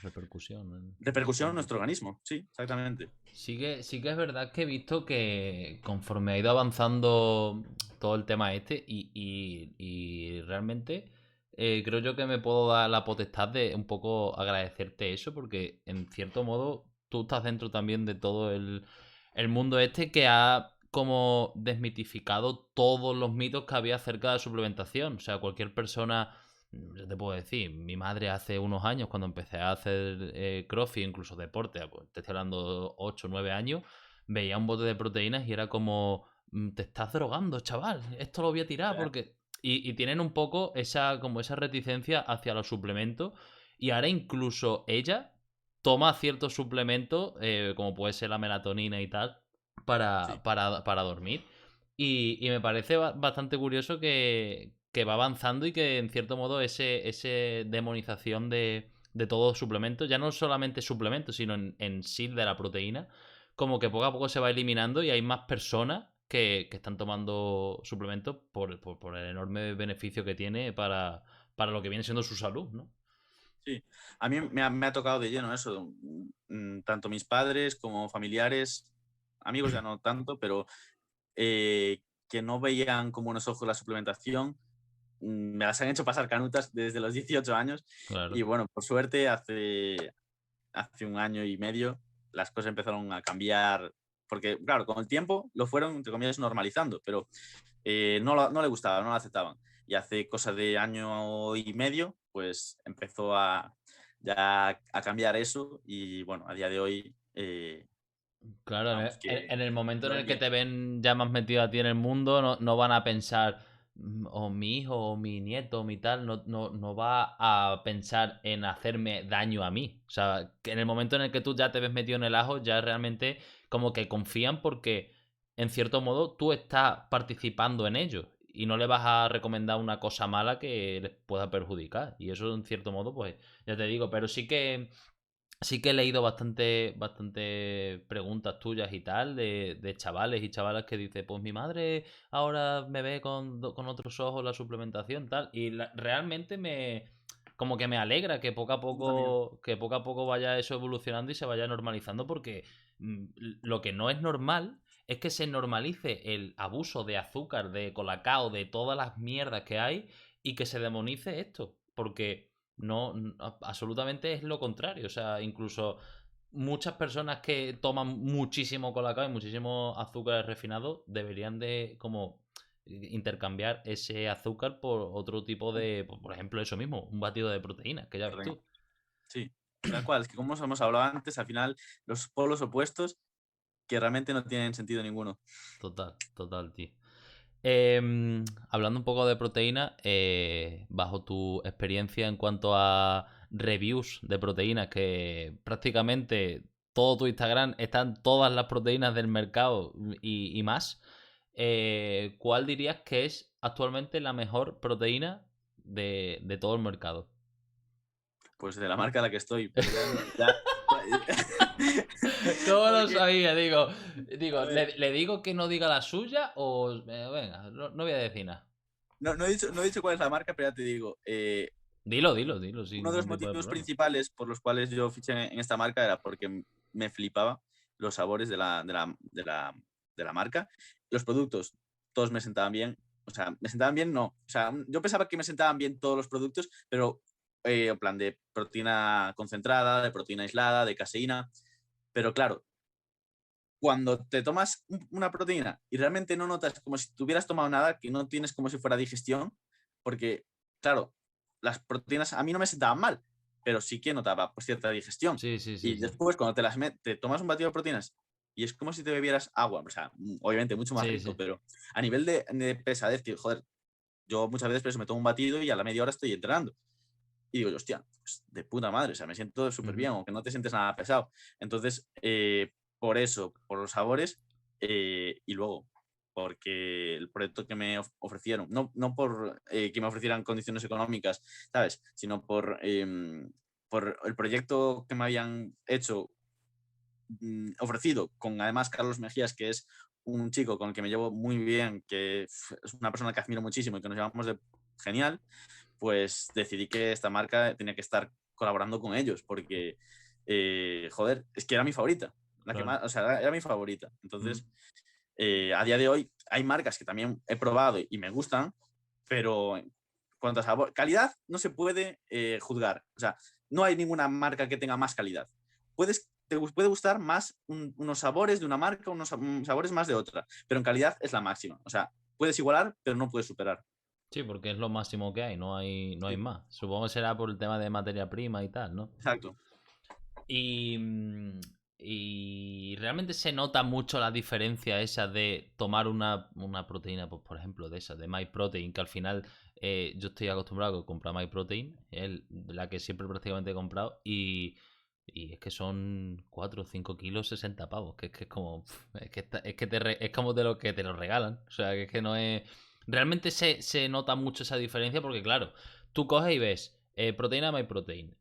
Speaker 1: Repercusión en el
Speaker 2: repercusión en
Speaker 1: cuerpo.
Speaker 2: nuestro organismo. Sí, exactamente.
Speaker 1: Sí que es verdad que he visto que conforme ha ido avanzando todo el tema este y realmente creo yo que me puedo dar la potestad de un poco agradecerte eso porque en cierto modo tú estás dentro también de todo el mundo este que ha como desmitificado todos los mitos que había acerca de la suplementación. O sea, cualquier persona, yo te puedo decir, mi madre hace unos años, cuando empecé a hacer crossfit, incluso deporte, pues, te estoy hablando 8 o 9 años, veía un bote de proteínas y era como, te estás drogando, chaval, esto lo voy a tirar porque... Y tienen un poco como esa reticencia hacia los suplementos y ahora incluso ella toma ciertos suplementos, como puede ser la melatonina y tal,
Speaker 2: Sí,
Speaker 1: para dormir. Y me parece bastante curioso que va avanzando y que en cierto modo ese demonización de todo suplemento, ya no solamente suplementos, sino en sí de la proteína, como que poco a poco se va eliminando y hay más personas que están tomando suplementos por el enorme beneficio que tiene para lo que viene siendo su salud, ¿no?
Speaker 2: sí. A mí me ha tocado de lleno eso. Tanto mis padres como familiares, amigos ya no tanto, pero que no veían con buenos ojos la suplementación, me las han hecho pasar canutas desde los 18 años y
Speaker 1: Claro.
Speaker 2: bueno, por suerte hace un año y medio las cosas empezaron a cambiar, porque claro, con el tiempo lo fueron, entre comillas, normalizando, pero no le gustaba, no lo aceptaban. Y hace cosa de año y medio, pues empezó ya a cambiar eso y bueno, a día de hoy,
Speaker 1: Claro,
Speaker 2: vamos,
Speaker 1: en el momento
Speaker 2: lo
Speaker 1: en
Speaker 2: ven
Speaker 1: el que
Speaker 2: bien.
Speaker 1: te ven ya más metido a ti en el mundo, no van a pensar, o mi hijo, o mi nieto, o mi tal, no va a pensar en hacerme daño a mí. O sea, que en el momento en el que tú ya te ves metido en el ajo, ya realmente como que confían porque, en cierto modo, tú estás participando en ello y no le vas a recomendar una cosa mala que les pueda perjudicar. Y eso, en cierto modo, pues, ya te digo, pero sí que he leído bastante preguntas tuyas y tal, de chavales y chavalas que dicen, pues mi madre ahora me ve con otros ojos la suplementación, tal. Y realmente como que me alegra
Speaker 2: Yo también.
Speaker 1: que poco a poco vaya eso evolucionando y se vaya normalizando, porque mm, lo que no es normal es que se normalice el abuso de azúcar, de colacao, de todas las mierdas que hay y que se demonice esto. Porque no, absolutamente es lo contrario. O sea, incluso muchas personas que toman muchísimo colacao y muchísimo azúcar refinado deberían de como intercambiar ese azúcar por otro tipo de, por ejemplo, eso mismo, un batido de proteínas, que ya ves
Speaker 2: Perdón.
Speaker 1: tú.
Speaker 2: Sí. Tal cual, es que como hemos hablado antes, al final los polos opuestos que realmente no tienen sentido ninguno.
Speaker 1: Total, tío. Hablando un poco de proteína, bajo tu experiencia en cuanto a reviews de proteínas, que prácticamente todo tu Instagram están todas las proteínas del mercado y más, ¿cuál dirías que es actualmente la mejor proteína de todo el mercado?
Speaker 2: Pues de la marca a la que estoy, pero ya
Speaker 1: ¿Cómo lo
Speaker 2: porque,
Speaker 1: sabía?
Speaker 2: a ver,
Speaker 1: ¿le digo que no diga la suya o venga, no voy a decir nada?
Speaker 2: no he dicho cuál es la marca, pero ya te digo,
Speaker 1: Dilo, sin
Speaker 2: uno de los
Speaker 1: ningún tipo de
Speaker 2: motivos
Speaker 1: problema.
Speaker 2: principales por los cuales yo fiché en esta marca era porque me flipaba los sabores de la marca. Los productos, todos me sentaban bien. O sea, me sentaban bien, no. O sea, yo pensaba que me sentaban bien todos los productos, pero en plan de proteína concentrada, de proteína aislada, de caseína. Pero claro, cuando te tomas una proteína y realmente no notas como si tuvieras tomado nada, que no tienes como si fuera digestión, porque, claro, las proteínas a mí no me sentaban mal, pero sí que notaba pues, cierta digestión.
Speaker 1: Sí, sí, sí,
Speaker 2: Y
Speaker 1: sí.
Speaker 2: después, cuando te tomas un batido de proteínas y es como si te bebieras agua, o sea, obviamente mucho más
Speaker 1: Sí,
Speaker 2: rico,
Speaker 1: sí.
Speaker 2: pero a nivel de pesadez, que joder, yo muchas veces por eso me tomo un batido y a la media hora estoy entrenando. Y digo, hostia, pues de puta madre, o sea, me siento súper
Speaker 1: Ujú.
Speaker 2: bien, aunque no te sientes nada pesado. Entonces, por eso, por los sabores y luego, porque el proyecto que me ofrecieron, no por que me ofrecieran condiciones económicas, ¿sabes? Sino por el proyecto que me habían hecho, ofrecido, con además Carlos Mejías, que es un chico con el que me llevo muy bien, que es una persona que admiro muchísimo y que nos llevamos de genial, pues decidí que esta marca tenía que estar colaborando con ellos, porque, joder, es que era mi favorita. La que
Speaker 1: Claro.
Speaker 2: más, o sea, era mi favorita.
Speaker 1: Ujú.
Speaker 2: Entonces, a día de hoy hay marcas que también he probado y me gustan, pero en cuanto a sabor, calidad no se puede juzgar. O sea, no hay ninguna marca que tenga más calidad. Puede gustar más unos sabores de una marca, unos sabores más de otra, pero en calidad es la máxima. O sea, puedes igualar, pero no puedes superar.
Speaker 1: Sí, porque es lo máximo que hay, no hay
Speaker 2: Sí,
Speaker 1: más. Supongo que será por el tema de materia prima y tal, ¿no?
Speaker 2: exacto.
Speaker 1: Y, y realmente se nota mucho la diferencia esa de tomar una proteína, pues por ejemplo, de esa, de MyProtein, que al final yo estoy acostumbrado a comprar MyProtein, es la que siempre prácticamente he comprado, y es que son 4 o 5 kilos 60 pavos, que es que es como, es como de lo que te lo regalan, o sea, que es que no es... Realmente se nota mucho esa diferencia porque claro, tú coges y ves... proteína MyProtein,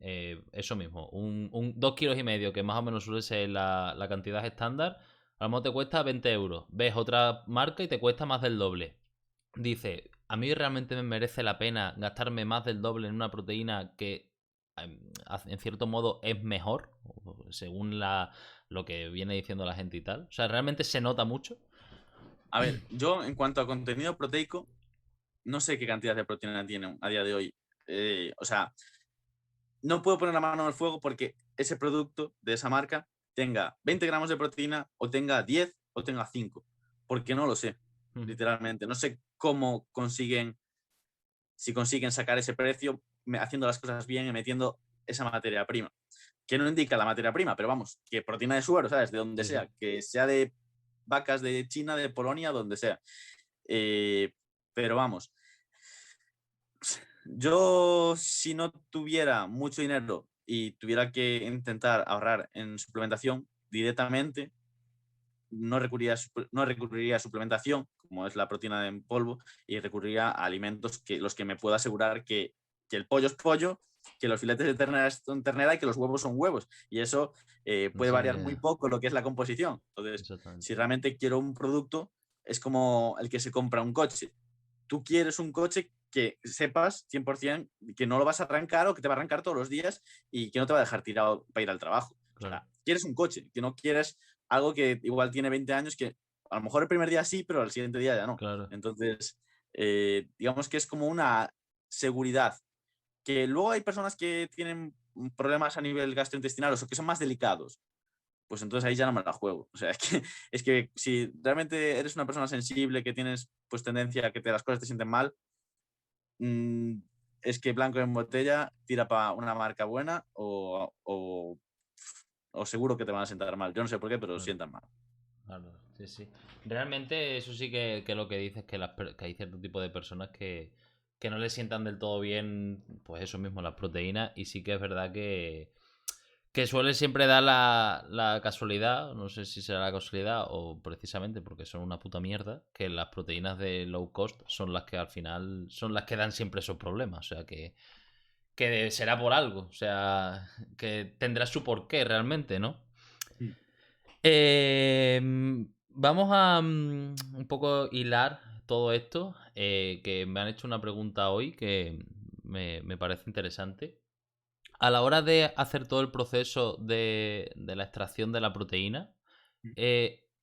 Speaker 1: eso mismo, 2,5 kilos, que más o menos suele ser la cantidad estándar, a lo mejor te cuesta 20 euros. Ves otra marca y te cuesta más del doble. Dice, a mí realmente me merece la pena gastarme más del doble en una proteína que en cierto modo es mejor, según lo que viene diciendo la gente y tal. O sea, realmente se nota mucho.
Speaker 2: A ver, yo en cuanto a contenido proteico, no sé qué cantidad de proteína tiene a día de hoy. O sea, no puedo poner la mano en el fuego porque ese producto de esa marca tenga 20 gramos de proteína o tenga 10 o tenga 5, porque no lo sé, literalmente. No sé cómo consiguen, si consiguen sacar ese precio haciendo las cosas bien y metiendo esa materia prima. Que no indica la materia prima, pero vamos, que proteína de suero, ¿sabes? De donde
Speaker 1: Sí, sí.
Speaker 2: sea, que sea de vacas de China, de Polonia, donde sea. Eh, pero vamos, yo si no tuviera mucho dinero y tuviera que intentar ahorrar en suplementación directamente, no recurriría a suplementación, como es la proteína en polvo, y recurriría a alimentos que los que me pueda asegurar que el pollo es pollo, que los filetes de ternera son ternera y que los huevos son huevos. Y eso puede
Speaker 1: Sí,
Speaker 2: variar muy poco lo que es la composición. Entonces,
Speaker 1: exactamente.
Speaker 2: si realmente quiero un producto, es como el que se compra un coche. Tú quieres un coche que sepas 100% que no lo vas a arrancar o que te va a arrancar todos los días y que no te va a dejar tirado para ir al trabajo. O
Speaker 1: Claro,
Speaker 2: sea, quieres un coche, que no quieres algo que igual tiene 20 años, que a lo mejor el primer día sí, pero al siguiente día ya no.
Speaker 1: claro.
Speaker 2: Entonces, digamos que es como una seguridad, que luego hay personas que tienen problemas a nivel gastrointestinal o que son más delicados, pues entonces ahí ya no me la juego. O sea, es que si realmente eres una persona sensible, que tienes pues tendencia a que las cosas te sienten mal, mm, es que blanco en botella tira para una marca buena o seguro que te van a sentar mal. Yo no sé por qué, pero
Speaker 1: Claro,
Speaker 2: sientan mal.
Speaker 1: claro, sí, sí. Realmente eso sí que lo que dices que, que hay cierto tipo de personas que no le sientan del todo bien, pues eso mismo, las proteínas, y sí que es verdad que suele siempre dar la casualidad, no sé si será la casualidad o precisamente porque son una puta mierda, que las proteínas de low cost son las que al final son las que dan siempre esos problemas. O sea que será por algo. O sea, que tendrá su porqué realmente, ¿no?
Speaker 2: Mm.
Speaker 1: Eh, vamos a un poco hilar todo esto, que me han hecho una pregunta hoy que me parece interesante. A la hora de hacer todo el proceso de la extracción de la proteína,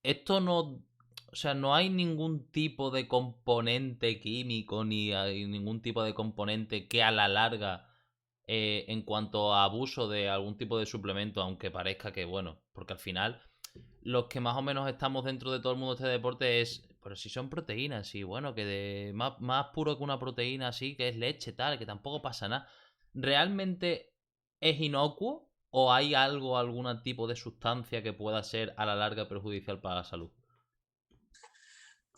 Speaker 1: esto no, o sea, no hay ningún tipo de componente químico ni hay ningún tipo de componente que a la larga, en cuanto a abuso de algún tipo de suplemento, aunque parezca que, bueno, porque al final los que más o menos estamos dentro de todo el mundo de este deporte es, pero si son proteínas, y bueno, que más puro que una proteína así, que es leche, tal, que tampoco pasa nada. ¿Realmente es inocuo o hay algo, algún tipo de sustancia que pueda ser a la larga perjudicial para la salud?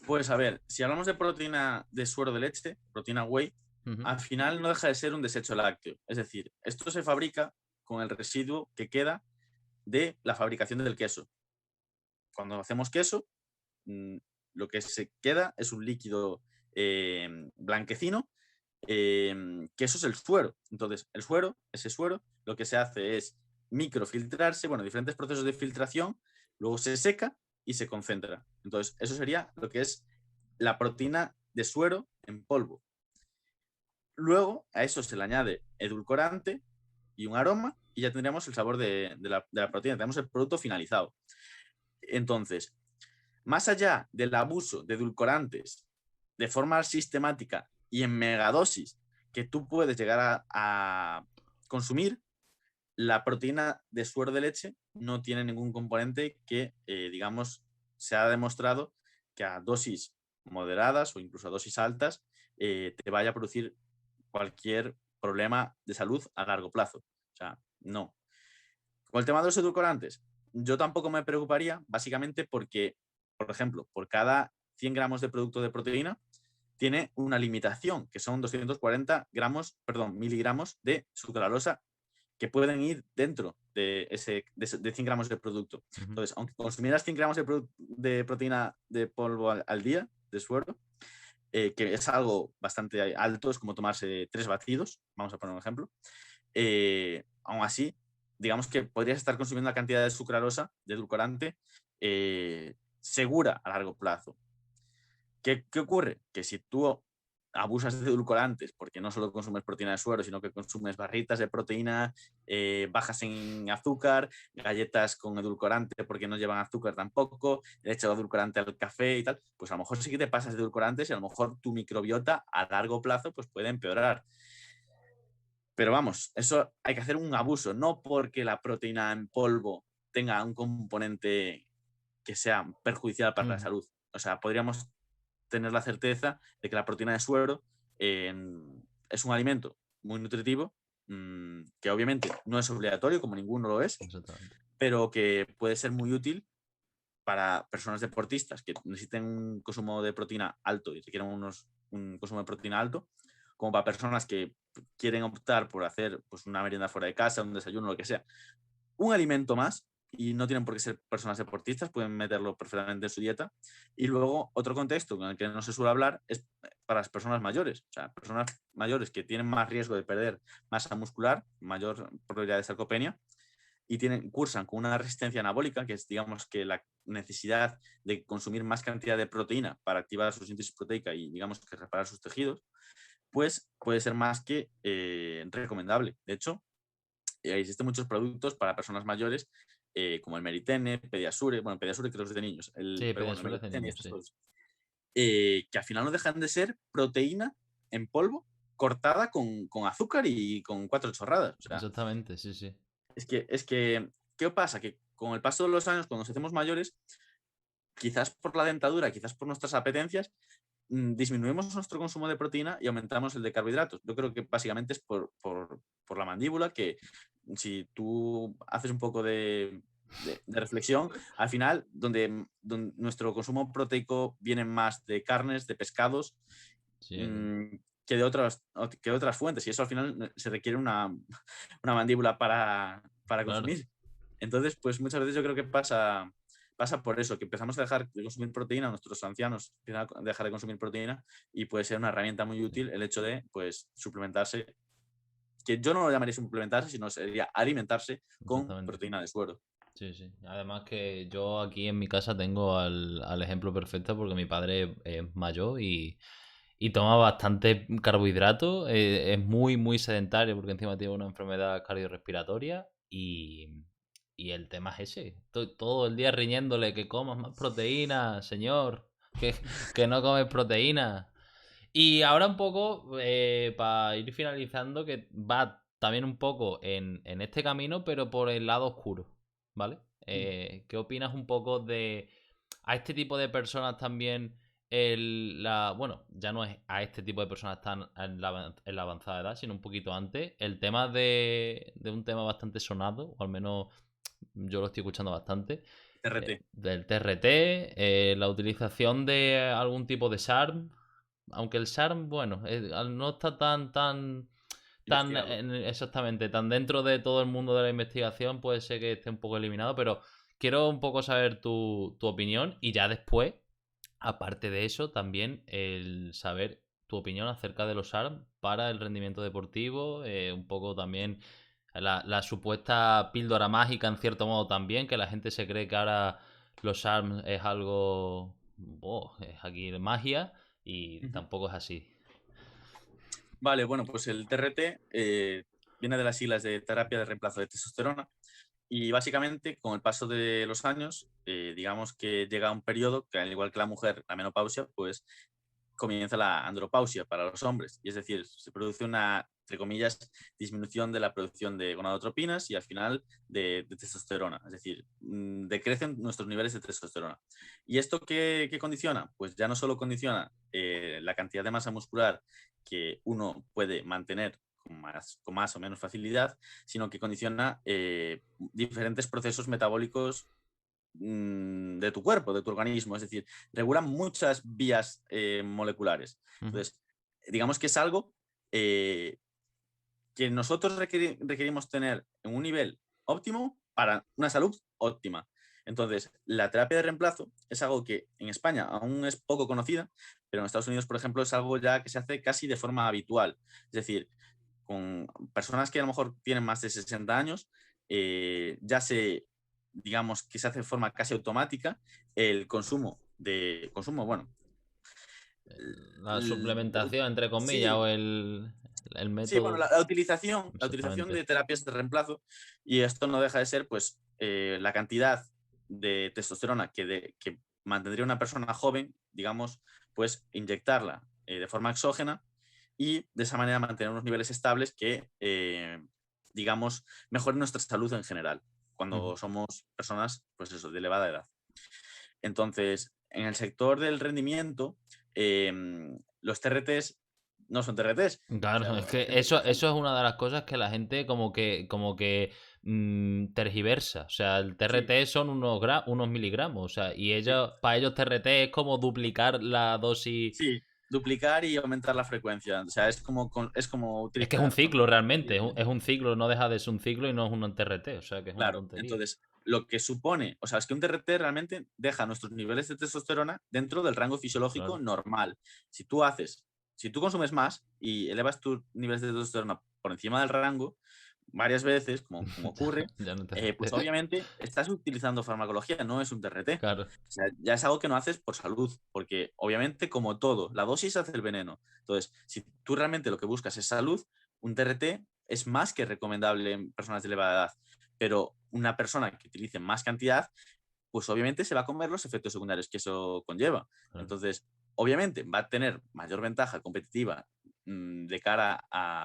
Speaker 2: Pues a ver, si hablamos de proteína de suero de leche, proteína whey,
Speaker 1: Ujú.
Speaker 2: al final no deja de ser un desecho lácteo. Es decir, esto se fabrica con el residuo que queda de la fabricación del queso. Cuando hacemos queso, mm, lo que se queda es un líquido blanquecino, que eso es el suero. Entonces, el suero, ese suero, lo que se hace es microfiltrarse, bueno, diferentes procesos de filtración, luego se seca y se concentra. Entonces, eso sería lo que es la proteína de suero en polvo. Luego, a eso se le añade edulcorante y un aroma y ya tendríamos el sabor de la proteína, tenemos el producto finalizado. Entonces, más allá del abuso de edulcorantes de forma sistemática y en megadosis que tú puedes llegar a consumir, la proteína de suero de leche no tiene ningún componente que, digamos, se ha demostrado que a dosis moderadas o incluso a dosis altas te vaya a producir cualquier problema de salud a largo plazo. O sea, no. Con el tema de los edulcorantes, yo tampoco me preocuparía, básicamente porque, por ejemplo, por cada 100 gramos de producto de proteína, tiene una limitación, que son 240 gramos, perdón, miligramos de sucralosa que pueden ir dentro de 100 gramos de producto.
Speaker 1: Ujú.
Speaker 2: Entonces, aunque consumieras 100 gramos de proteína de polvo al día, de suero, que es algo bastante alto, es como tomarse 3 batidos, vamos a poner un ejemplo, aún así, digamos que podrías estar consumiendo una cantidad de sucralosa, de edulcorante, segura a largo plazo. ¿Qué ocurre? Que si tú abusas de edulcorantes, porque no solo consumes proteína de suero, sino que consumes barritas de proteína, bajas en azúcar, galletas con edulcorante porque no llevan azúcar tampoco, le echas edulcorante al café y tal, pues a lo mejor sí que te pasas de edulcorantes y a lo mejor tu microbiota a largo plazo pues puede empeorar. Pero vamos, eso hay que hacer un abuso, no porque la proteína en polvo tenga un componente que sea perjudicial para la
Speaker 1: Ujú.
Speaker 2: salud. O sea, podríamos tener la certeza de que la proteína de suero es un alimento muy nutritivo, que obviamente no es obligatorio, como ninguno lo es,
Speaker 1: Exactamente.
Speaker 2: pero que puede ser muy útil para personas deportistas que necesiten un consumo de proteína alto y requieren un consumo de proteína alto, como para personas que quieren optar por hacer pues, una merienda fuera de casa, un desayuno, lo que sea. Un alimento más, y no tienen por qué ser personas deportistas, pueden meterlo perfectamente en su dieta. Y luego, otro contexto con el que no se suele hablar es para las personas mayores. O sea, personas mayores que tienen más riesgo de perder masa muscular, mayor probabilidad de sarcopenia, y cursan con una resistencia anabólica, que es, digamos, que la necesidad de consumir más cantidad de proteína para activar su síntesis proteica y, digamos, que reparar sus tejidos, pues puede ser más que recomendable. De hecho, existen muchos productos para personas mayores, como el Meritene, Pediasure, bueno, Pediasure creo que es de niños,
Speaker 1: Sí,
Speaker 2: pero bueno, el
Speaker 1: pediasures de
Speaker 2: Meritene y
Speaker 1: niños,
Speaker 2: estos
Speaker 1: sí.
Speaker 2: productos, que al final no dejan de ser proteína en polvo cortada con azúcar y con 4 chorradas. O sea,
Speaker 1: Exactamente, sí, sí.
Speaker 2: ¿qué pasa? Que con el paso de los años, cuando nos hacemos mayores, quizás por la dentadura, quizás por nuestras apetencias, disminuimos nuestro consumo de proteína y aumentamos el de carbohidratos. Yo creo que básicamente es por la mandíbula, que si tú haces un poco de reflexión, al final, donde nuestro consumo proteico viene más de carnes, de pescados,
Speaker 1: Sí,
Speaker 2: mm, que de otras fuentes. Y eso al final se requiere una mandíbula para
Speaker 1: claro.
Speaker 2: consumir. Entonces, pues muchas veces yo creo que pasa por eso, que empezamos a dejar de consumir proteína, nuestros ancianos empiezan a dejar de consumir proteína y puede ser una herramienta muy útil el hecho de, pues, suplementarse, que yo no lo llamaría suplementarse, sino sería alimentarse con
Speaker 1: Exactamente.
Speaker 2: proteína de suero.
Speaker 1: Sí, sí. Además que yo aquí en mi casa tengo al ejemplo perfecto porque mi padre es mayor y toma bastante carbohidrato. Es muy, muy sedentario porque encima tiene una enfermedad cardiorrespiratoria y el tema es ese. Estoy todo el día riñéndole que comas más proteína, señor, que, que no comes proteína. Y ahora un poco, para ir finalizando, que va también un poco en este camino, pero por el lado oscuro, ¿vale? ¿Qué opinas un poco de a este tipo de personas también? Bueno, ya no es a este tipo de personas tan en la avanzada edad, sino un poquito antes. El tema de un tema bastante sonado, o al menos yo lo estoy escuchando bastante,
Speaker 2: TRT.
Speaker 1: del TRT, la utilización de algún tipo de SARM, aunque el SARM, bueno, no está
Speaker 2: Investigado.
Speaker 1: exactamente, tan dentro de todo el mundo de la investigación, puede ser que esté un poco eliminado, pero quiero un poco saber tu opinión y ya después, aparte de eso, también el saber tu opinión acerca de los ARM para el rendimiento deportivo, un poco también la supuesta píldora mágica en cierto modo también, que la gente se cree que ahora los ARM es algo, es aquí magia y
Speaker 2: Ujú.
Speaker 1: tampoco es así.
Speaker 2: Vale, bueno, pues el TRT viene de las siglas de terapia de reemplazo de testosterona. Y básicamente, con el paso de los años, digamos que llega un periodo que, al igual que la mujer, la menopausia, pues comienza la andropausia para los hombres. Y es decir, se produce una, entre comillas, disminución de la producción de gonadotropinas y al final de testosterona. Es decir, decrecen nuestros niveles de testosterona. ¿Y esto qué condiciona? Pues ya no solo condiciona la cantidad de masa muscular que uno puede mantener con más o menos facilidad, sino que condiciona diferentes procesos metabólicos de tu cuerpo, de tu organismo. Es decir, regula muchas vías moleculares.
Speaker 1: Ujú.
Speaker 2: Entonces, digamos que es algo eh, que nosotros requerimos tener en un nivel óptimo para una salud óptima. Entonces, la terapia de reemplazo es algo que en España aún es poco conocida, pero en Estados Unidos, por ejemplo, es algo ya que se hace casi de forma habitual. Es decir, con personas que a lo mejor tienen más de 60 años, ya digamos que se hace de forma casi automática el bueno,
Speaker 1: La suplementación, entre comillas,
Speaker 2: sí,
Speaker 1: o el
Speaker 2: sí, bueno,
Speaker 1: método.
Speaker 2: la utilización
Speaker 1: Exactamente.
Speaker 2: de terapias de reemplazo, y esto no deja de ser, pues, la cantidad de testosterona que mantendría una persona joven, digamos, pues inyectarla de forma exógena y de esa manera mantener unos niveles estables que, digamos, mejoren nuestra salud en general
Speaker 1: Ujú.
Speaker 2: cuando somos personas, pues eso, de elevada edad. Entonces, en el sector del rendimiento, los TRTs no son TRTs. O sea,
Speaker 1: Claro, es que
Speaker 2: obviamente
Speaker 1: eso,
Speaker 2: la
Speaker 1: eso
Speaker 2: gente.
Speaker 1: es una de las cosas que la gente como que tergiversa. O sea, el
Speaker 2: Sí,
Speaker 1: TRT son unos miligramos. O sea, y
Speaker 2: sí,
Speaker 1: para ellos TRT es como duplicar la dosis.
Speaker 2: sí, duplicar y aumentar la frecuencia. O sea, es como
Speaker 1: Es que es un
Speaker 2: utilizar
Speaker 1: ciclo realmente. Es un,
Speaker 2: constantemente.
Speaker 1: es un ciclo, no deja de ser un ciclo y no es un TRT. O sea, que es una
Speaker 2: Claro,
Speaker 1: tontería.
Speaker 2: entonces, lo que supone, o sea, es que un TRT realmente deja nuestros niveles de testosterona dentro del rango fisiológico
Speaker 1: Claro.
Speaker 2: normal. Si tú consumes más y elevas tus niveles de testosterona por encima del rango varias veces, como
Speaker 1: Ya,
Speaker 2: ocurre,
Speaker 1: ya no
Speaker 2: pues
Speaker 1: TRT.
Speaker 2: obviamente estás utilizando farmacología, no es un TRT.
Speaker 1: Claro.
Speaker 2: O sea, ya es algo que no haces por salud, porque obviamente, como todo, la dosis hace el veneno. Entonces, si tú realmente lo que buscas es salud, un TRT es más que recomendable en personas de elevada edad, pero una persona que utilice más cantidad, pues obviamente se va a comer los efectos secundarios que eso conlleva.
Speaker 1: Claro.
Speaker 2: Entonces, obviamente va a tener mayor ventaja competitiva de cara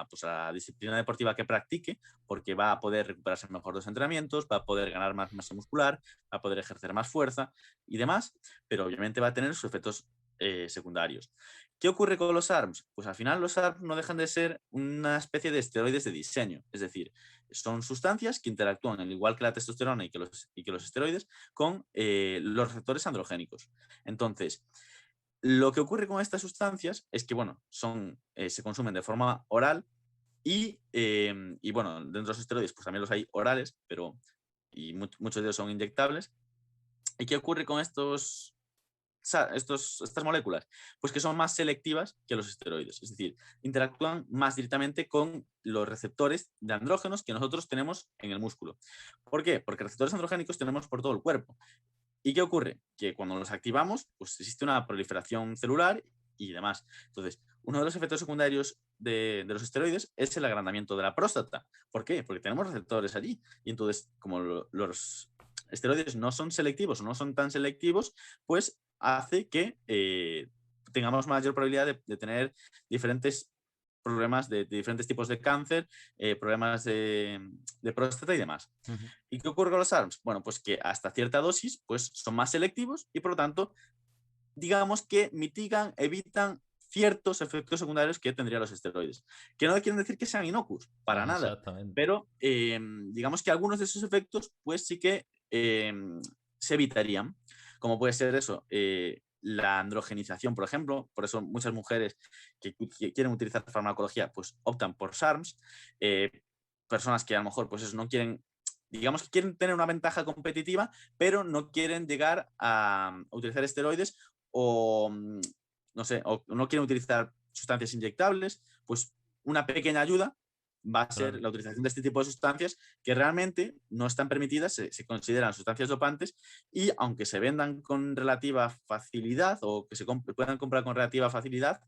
Speaker 2: pues, a la disciplina deportiva que practique, porque va a poder recuperarse mejor de los entrenamientos, va a poder ganar más masa muscular, va a poder ejercer más fuerza y demás, pero obviamente va a tener sus efectos secundarios. ¿Qué ocurre con los ARMS? Pues al final los ARMS no dejan de ser una especie de esteroides de diseño, es decir, son sustancias que interactúan, al igual que la testosterona y que los esteroides, con los receptores androgénicos. Entonces, lo que ocurre con estas sustancias es que, bueno, se consumen de forma oral y bueno, dentro de los esteroides, pues también los hay orales, y muchos de ellos son inyectables. ¿Y qué ocurre con estas moléculas? Pues que son más selectivas que los esteroides, es decir, interactúan más directamente con los receptores de andrógenos que nosotros tenemos en el músculo. ¿Por qué? Porque receptores androgénicos tenemos por todo el cuerpo. ¿Y qué ocurre? Que cuando los activamos, pues existe una proliferación celular y demás. Entonces, uno de los efectos secundarios de los esteroides es el agrandamiento de la próstata. ¿Por qué? Porque tenemos receptores allí. Y entonces, como los esteroides no son selectivos o no son tan selectivos, pues hace que tengamos mayor probabilidad de tener diferentes problemas de diferentes tipos de cáncer, problemas de próstata y demás.
Speaker 1: Ujú.
Speaker 2: ¿Y qué ocurre con los ARMS? Bueno, pues que hasta cierta dosis pues son más selectivos y por lo tanto, digamos que mitigan, evitan ciertos efectos secundarios que tendrían los esteroides. Que no quieren decir que sean inocuos, para nada,
Speaker 1: Exactamente.
Speaker 2: pero digamos que algunos de esos efectos pues sí que se evitarían, como puede ser eso, la androgenización, por ejemplo. Por eso muchas mujeres que quieren utilizar farmacología pues optan por SARMs. Personas que a lo mejor pues eso, no quieren, digamos que quieren tener una ventaja competitiva, pero no quieren llegar a utilizar esteroides o, no sé, o no quieren utilizar sustancias inyectables, pues una pequeña ayuda va a ser
Speaker 1: Claro.
Speaker 2: la utilización de este tipo de sustancias que realmente no están permitidas, se consideran sustancias dopantes y aunque se vendan con relativa facilidad o que se puedan comprar con relativa facilidad,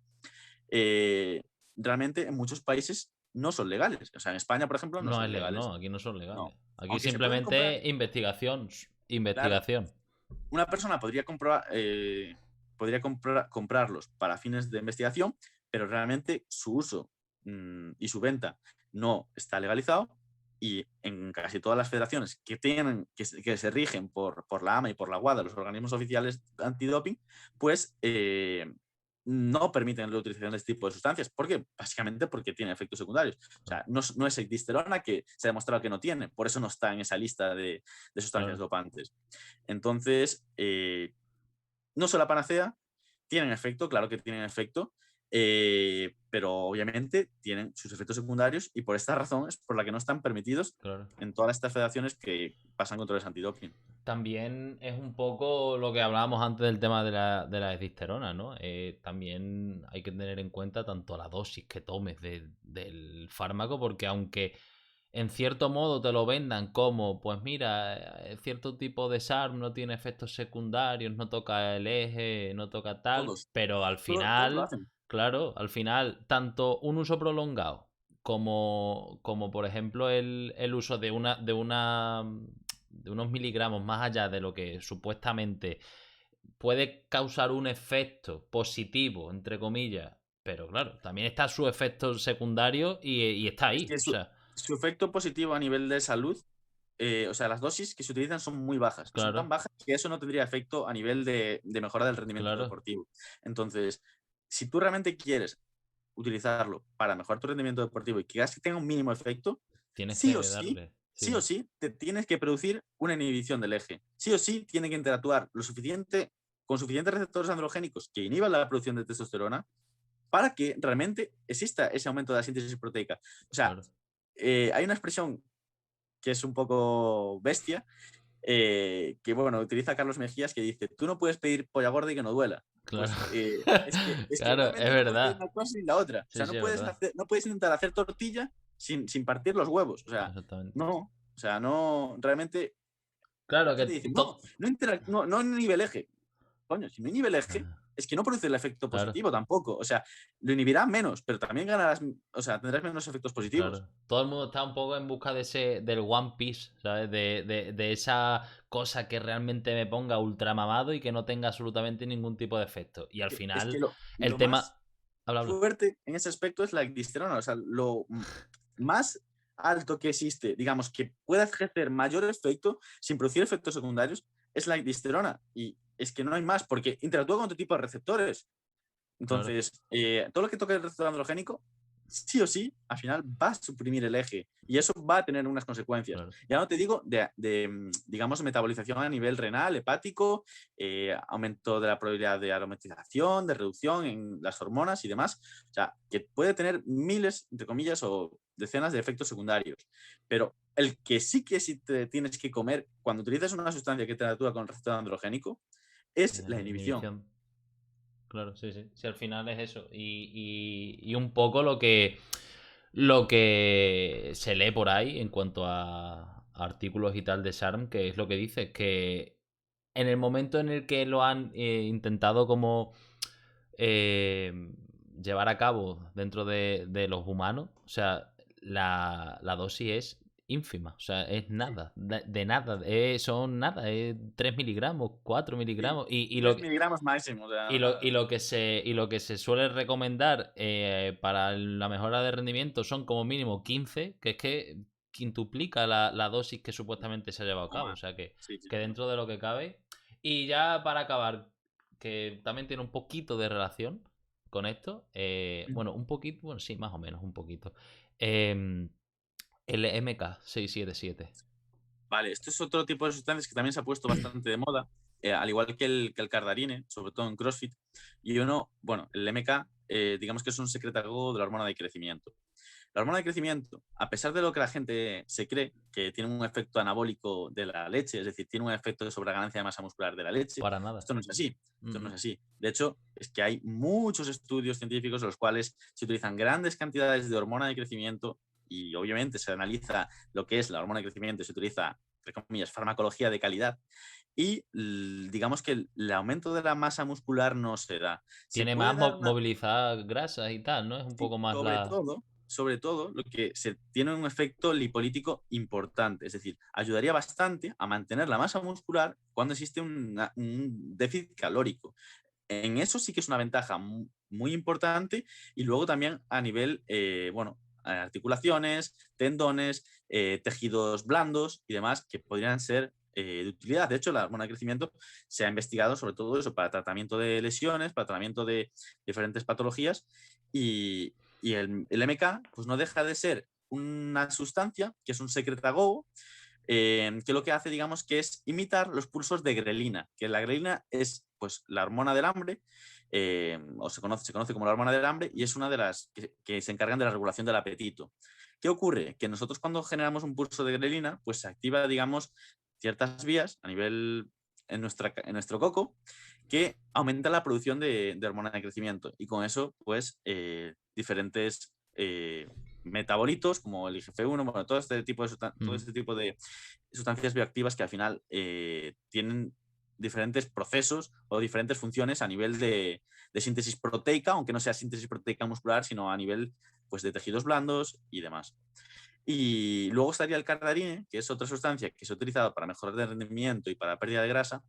Speaker 2: eh, realmente en muchos países no son legales. O sea, en España, por ejemplo, no
Speaker 1: No es
Speaker 2: son
Speaker 1: legal,
Speaker 2: legales.
Speaker 1: no, aquí no son
Speaker 2: No.
Speaker 1: legales. Aquí
Speaker 2: Aunque se pueden comprar,
Speaker 1: simplemente investigación.
Speaker 2: claro,
Speaker 1: Investigación.
Speaker 2: una persona podría comprarlos para fines de investigación, pero realmente su uso y su venta no está legalizado y en casi todas las federaciones que se rigen por la AMA y por la WADA, los organismos oficiales antidoping, pues no permiten la utilización de este tipo de sustancias. ¿Por qué? Básicamente porque tiene efectos secundarios. O sea, no es ecdisterona, que se ha demostrado que no tiene, por eso no está en esa lista de sustancias
Speaker 1: Claro.
Speaker 2: dopantes. Entonces, no son la panacea, tienen efecto, claro que tienen efecto, pero obviamente tienen sus efectos secundarios y por esta razón es por la que no están permitidos
Speaker 1: Claro.
Speaker 2: en todas estas federaciones que pasan controles antidoping.
Speaker 1: También es un poco lo que hablábamos antes del tema de la esdisterona, ¿no? También hay que tener en cuenta tanto la dosis que tomes del fármaco, porque aunque en cierto modo te lo vendan como, pues mira, cierto tipo de SARM no tiene efectos secundarios, no toca el eje, no toca tal,
Speaker 2: Todos,
Speaker 1: pero al
Speaker 2: todos lo
Speaker 1: final,
Speaker 2: hacen.
Speaker 1: claro, al final, tanto un uso prolongado como por ejemplo el uso de unos miligramos más allá de lo que supuestamente puede causar un efecto positivo, entre comillas, pero claro, también está su efecto secundario y está
Speaker 2: Es
Speaker 1: ahí.
Speaker 2: que
Speaker 1: O sea,
Speaker 2: su efecto positivo a nivel de salud, o sea, las dosis que se utilizan son muy bajas. Son tan
Speaker 1: claro,
Speaker 2: bajas que eso no tendría efecto a nivel de mejora del rendimiento
Speaker 1: claro.
Speaker 2: deportivo. Entonces, si tú realmente quieres utilizarlo para mejorar tu rendimiento deportivo y que hagas que tenga un mínimo efecto,
Speaker 1: Tienes
Speaker 2: sí
Speaker 1: que
Speaker 2: o sí,
Speaker 1: darle.
Speaker 2: sí o
Speaker 1: Sí,
Speaker 2: sí, te tienes que producir una inhibición del eje. Sí o sí, tiene que interactuar con suficientes receptores androgénicos que inhiban la producción de testosterona para que realmente exista ese aumento de la síntesis proteica. O sea,
Speaker 1: claro.
Speaker 2: hay una expresión que es un poco bestia, que bueno, utiliza Carlos Mejías, que dice: tú no puedes pedir polla gorda y que no duela.
Speaker 1: Claro.
Speaker 2: Pues es que
Speaker 1: Claro, es
Speaker 2: realmente no puedes pedir
Speaker 1: verdad.
Speaker 2: una cosa sin la otra. O
Speaker 1: Sí,
Speaker 2: sea,
Speaker 1: sí, es verdad.
Speaker 2: no puedes intentar hacer tortilla sin partir los huevos. O sea,
Speaker 1: Exactamente.
Speaker 2: no. O sea, no, realmente,
Speaker 1: Claro
Speaker 2: ¿qué
Speaker 1: que
Speaker 2: te dicen?
Speaker 1: todo.
Speaker 2: No en nivel eje. Coño, si no inhibe el eje,
Speaker 1: Ah,
Speaker 2: es que no produce el efecto
Speaker 1: claro,
Speaker 2: positivo tampoco. O sea, lo inhibirá menos, pero también ganarás, o sea, tendrás menos efectos positivos.
Speaker 1: claro. Todo el mundo está un poco en busca del One Piece, ¿sabes? De esa cosa que realmente me ponga ultra mamado y que no tenga absolutamente ningún tipo de efecto. Y al
Speaker 2: Es que
Speaker 1: final, el
Speaker 2: lo más
Speaker 1: tema. Habla, habla.
Speaker 2: fuerte en ese aspecto es la ecdisterona. O sea, más alto que existe, digamos, que pueda ejercer mayor efecto sin producir efectos secundarios, es la disterona y es que no hay más porque interactúa con otro tipo de receptores.
Speaker 1: Claro,
Speaker 2: Entonces, todo lo que toque el receptor androgénico, sí o sí, al final va a suprimir el eje y eso va a tener unas consecuencias.
Speaker 1: claro.
Speaker 2: Ya no te digo digamos, metabolización a nivel renal, hepático, aumento de la probabilidad de aromatización, de reducción en las hormonas y demás. O sea, que puede tener miles, entre comillas, o decenas de efectos secundarios. Pero el que sí te tienes que comer cuando utilizas una sustancia que te actúa con el receptor androgénico es la inhibición.
Speaker 1: Inhibición. Claro, sí, sí. Sí, al final es eso. Y un poco lo que se lee por ahí en cuanto a artículos y tal de SARM, que es lo que dice, que en el momento en el que lo han intentado como eh, llevar a cabo dentro de los humanos, o sea, la dosis es ínfima, o sea, es nada, de nada, son nada, es 3 miligramos, 4
Speaker 2: Sí,
Speaker 1: miligramos,
Speaker 2: 3 miligramos máximo. O sea,
Speaker 1: y lo que se suele recomendar para la mejora de rendimiento son como mínimo 15, que es que quintuplica la dosis que supuestamente se ha llevado a
Speaker 2: o
Speaker 1: cabo. O
Speaker 2: más.
Speaker 1: sea que,
Speaker 2: Sí, sí,
Speaker 1: que
Speaker 2: sí.
Speaker 1: dentro de lo que cabe. Y ya para acabar, que también tiene un poquito de relación con esto. Bueno, un poquito, bueno, sí, más o menos, un poquito. Eh, el MK677.
Speaker 2: Vale, esto es otro tipo de sustancias que también se ha puesto bastante de moda, al igual que el cardarine, sobre todo en CrossFit. Y bueno, el MK, digamos que es un secretagogue de la hormona de crecimiento. La hormona de crecimiento, a pesar de lo que la gente se cree, que tiene un efecto anabólico de la leche, es decir, tiene un efecto de sobreganancia de masa muscular de la leche,
Speaker 1: Para nada.
Speaker 2: esto no es así. Esto no
Speaker 1: Mm,
Speaker 2: es así. De hecho, es que hay muchos estudios científicos en los cuales se utilizan grandes cantidades de hormona de crecimiento y obviamente se analiza lo que es la hormona de crecimiento y se utiliza, entre comillas, farmacología de calidad y digamos que el aumento de la masa muscular no se da. Se
Speaker 1: Tiene
Speaker 2: puede
Speaker 1: más
Speaker 2: dar una.
Speaker 1: movilizar grasas y tal, ¿no? Es un
Speaker 2: Sí,
Speaker 1: poco más
Speaker 2: sobre todo, lo que se tiene un efecto lipolítico importante, es decir, ayudaría bastante a mantener la masa muscular cuando existe un déficit calórico. En eso sí que es una ventaja muy importante y luego también a nivel, bueno, articulaciones, tendones, tejidos blandos y demás que podrían ser de utilidad. De hecho, la hormona de crecimiento se ha investigado sobre todo eso para tratamiento de lesiones, para tratamiento de diferentes patologías y el MK pues no deja de ser una sustancia que es un secretagogue que lo que hace, digamos, que es imitar los pulsos de grelina, que la grelina es pues la hormona del hambre, o se conoce como la hormona del hambre, y es una de las que se encargan de la regulación del apetito. ¿Qué ocurre? Que nosotros cuando generamos un pulso de grelina, pues se activa, digamos, ciertas vías a nivel en nuestro coco que aumenta la producción de hormona de crecimiento y con eso, pues, diferentes metabolitos como el IGF-1, bueno, todo
Speaker 1: la.
Speaker 2: este tipo de sustancias bioactivas que al final tienen diferentes procesos o diferentes funciones a nivel de síntesis proteica, aunque no sea síntesis proteica muscular, sino a nivel pues, de tejidos blandos y demás. Y luego estaría el cardarine, que es otra sustancia que se ha utilizado para mejorar el rendimiento y para pérdida de grasa,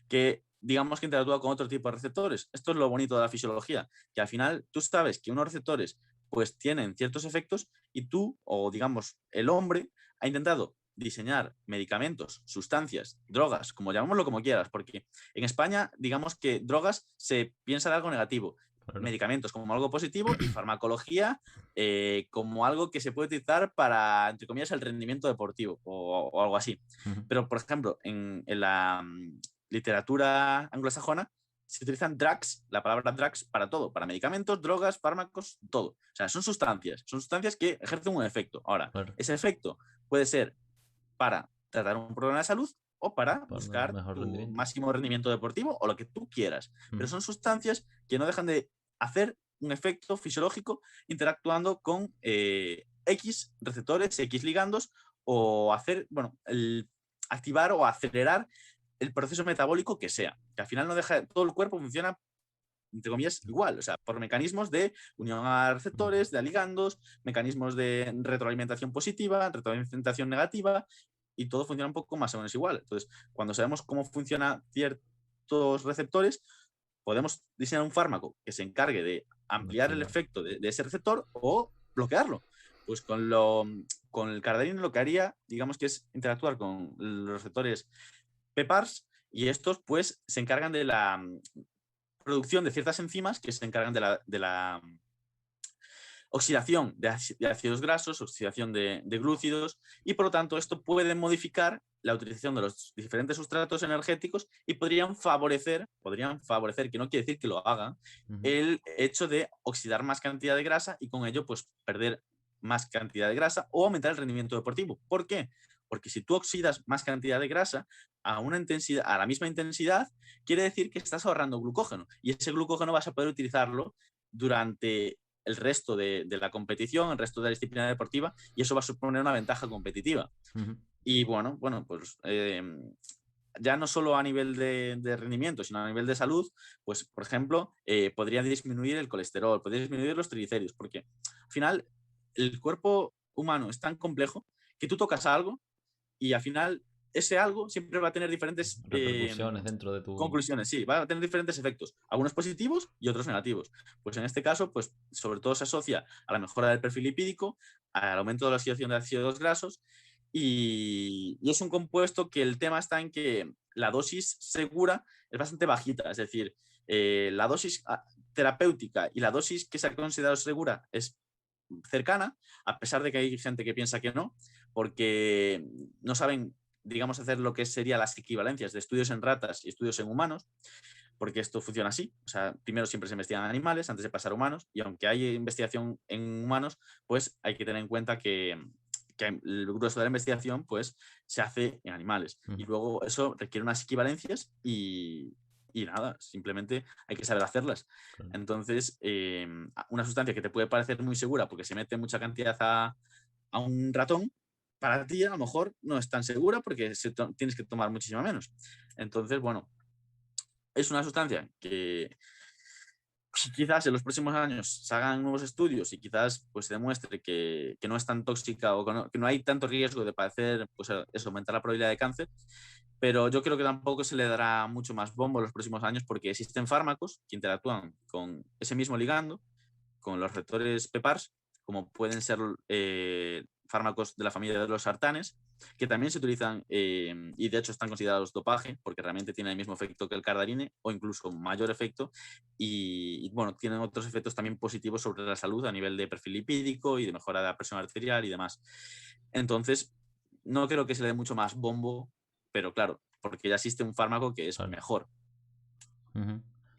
Speaker 2: que digamos que interactúa con otro tipo de receptores. Esto es lo bonito de la fisiología, que al final tú sabes que unos receptores pues tienen ciertos efectos y tú, o digamos el hombre, ha intentado diseñar medicamentos, sustancias, drogas, como llamémoslo como quieras, porque en España digamos que drogas se piensa de algo negativo,
Speaker 1: Claro.
Speaker 2: medicamentos como algo positivo y farmacología como algo que se puede utilizar para, entre comillas, el rendimiento deportivo o algo así.
Speaker 1: Ujú.
Speaker 2: Pero, por ejemplo, en la literatura anglosajona se utilizan drugs, la palabra drugs, para todo, para medicamentos, drogas, fármacos, todo. O sea, son sustancias que ejercen un efecto. Ahora,
Speaker 1: Claro.
Speaker 2: ese efecto puede ser para tratar un problema de salud o para
Speaker 1: Para
Speaker 2: buscar
Speaker 1: mejor
Speaker 2: tu
Speaker 1: rendimiento.
Speaker 2: máximo rendimiento deportivo o lo que tú quieras. Pero
Speaker 1: Ujú.
Speaker 2: son sustancias que no dejan de hacer un efecto fisiológico interactuando con X receptores, X ligandos o hacer, bueno, activar o acelerar el proceso metabólico que sea. Que al final no deja, todo el cuerpo funciona entre comillas, igual, o sea, por mecanismos de unión a receptores, de ligandos, mecanismos de retroalimentación positiva, retroalimentación negativa, y todo funciona un poco más o menos igual. Entonces, cuando sabemos cómo funcionan ciertos receptores, podemos diseñar un fármaco que se encargue de ampliar el
Speaker 1: Activar.
Speaker 2: efecto de ese receptor o bloquearlo. Pues con el cardarine lo que haría, digamos que es interactuar con los receptores PPARs y estos pues se encargan de la producción de ciertas enzimas que se encargan de la oxidación de ácidos grasos, oxidación de glúcidos, y por lo tanto esto puede modificar la utilización de los diferentes sustratos energéticos y podrían favorecer, que no quiere decir que lo hagan, el hecho de oxidar más cantidad de grasa y con ello pues perder más cantidad de grasa o aumentar el rendimiento deportivo. ¿Por qué? Porque si tú oxidas más cantidad de grasa a la misma intensidad, quiere decir que estás ahorrando glucógeno y ese glucógeno vas a poder utilizarlo durante el resto de la competición, el resto de la disciplina deportiva, y eso va a suponer una ventaja competitiva. Y bueno, pues ya no solo a nivel de rendimiento, sino a nivel de salud, pues por ejemplo, podría disminuir el colesterol, podría disminuir los triglicéridos, porque al final el cuerpo humano es tan complejo que tú tocas algo y al final ese algo siempre va a tener diferentes
Speaker 1: Repercusiones dentro de tu...
Speaker 2: conclusiones, sí, va a tener diferentes efectos, algunos positivos y otros negativos. Pues en este caso, pues sobre todo se asocia a la mejora del perfil lipídico, al aumento de la oxidación de ácidos grasos y es un compuesto que el tema está en que la dosis segura es bastante bajita, es decir, la dosis terapéutica y la dosis que se ha considerado segura es cercana, a pesar de que hay gente que piensa que no, porque no saben, digamos, hacer lo que serían las equivalencias de estudios en ratas y estudios en humanos, porque esto funciona así. O sea, primero siempre se investigan animales antes de pasar a humanos, y aunque hay investigación en humanos, pues hay que tener en cuenta que el grueso de la investigación pues se hace en animales. Y luego eso requiere unas equivalencias y nada, simplemente hay que saber hacerlas.
Speaker 1: Claro.
Speaker 2: Entonces, una sustancia que te puede parecer muy segura porque se mete mucha cantidad a un ratón, para ti a lo mejor no es tan segura porque tienes que tomar muchísimo menos. Entonces, bueno, es una sustancia que quizás en los próximos años se hagan nuevos estudios y quizás pues, se demuestre que no es tan tóxica o que no hay tanto riesgo de padecer, pues eso, aumentar la probabilidad de cáncer, pero yo creo que tampoco se le dará mucho más bombo en los próximos años porque existen fármacos que interactúan con ese mismo ligando, con los receptores PEPARs, como pueden ser fármacos de la familia de los sartanes, que también se utilizan y de hecho están considerados dopaje porque realmente tienen el mismo efecto que el cardarine o incluso mayor efecto y bueno, tienen otros efectos también positivos sobre la salud a nivel de perfil lipídico y de mejora de la presión arterial y demás. Entonces, no creo que se le dé mucho más bombo, pero claro, porque ya existe un fármaco que es
Speaker 1: Claro.
Speaker 2: mejor.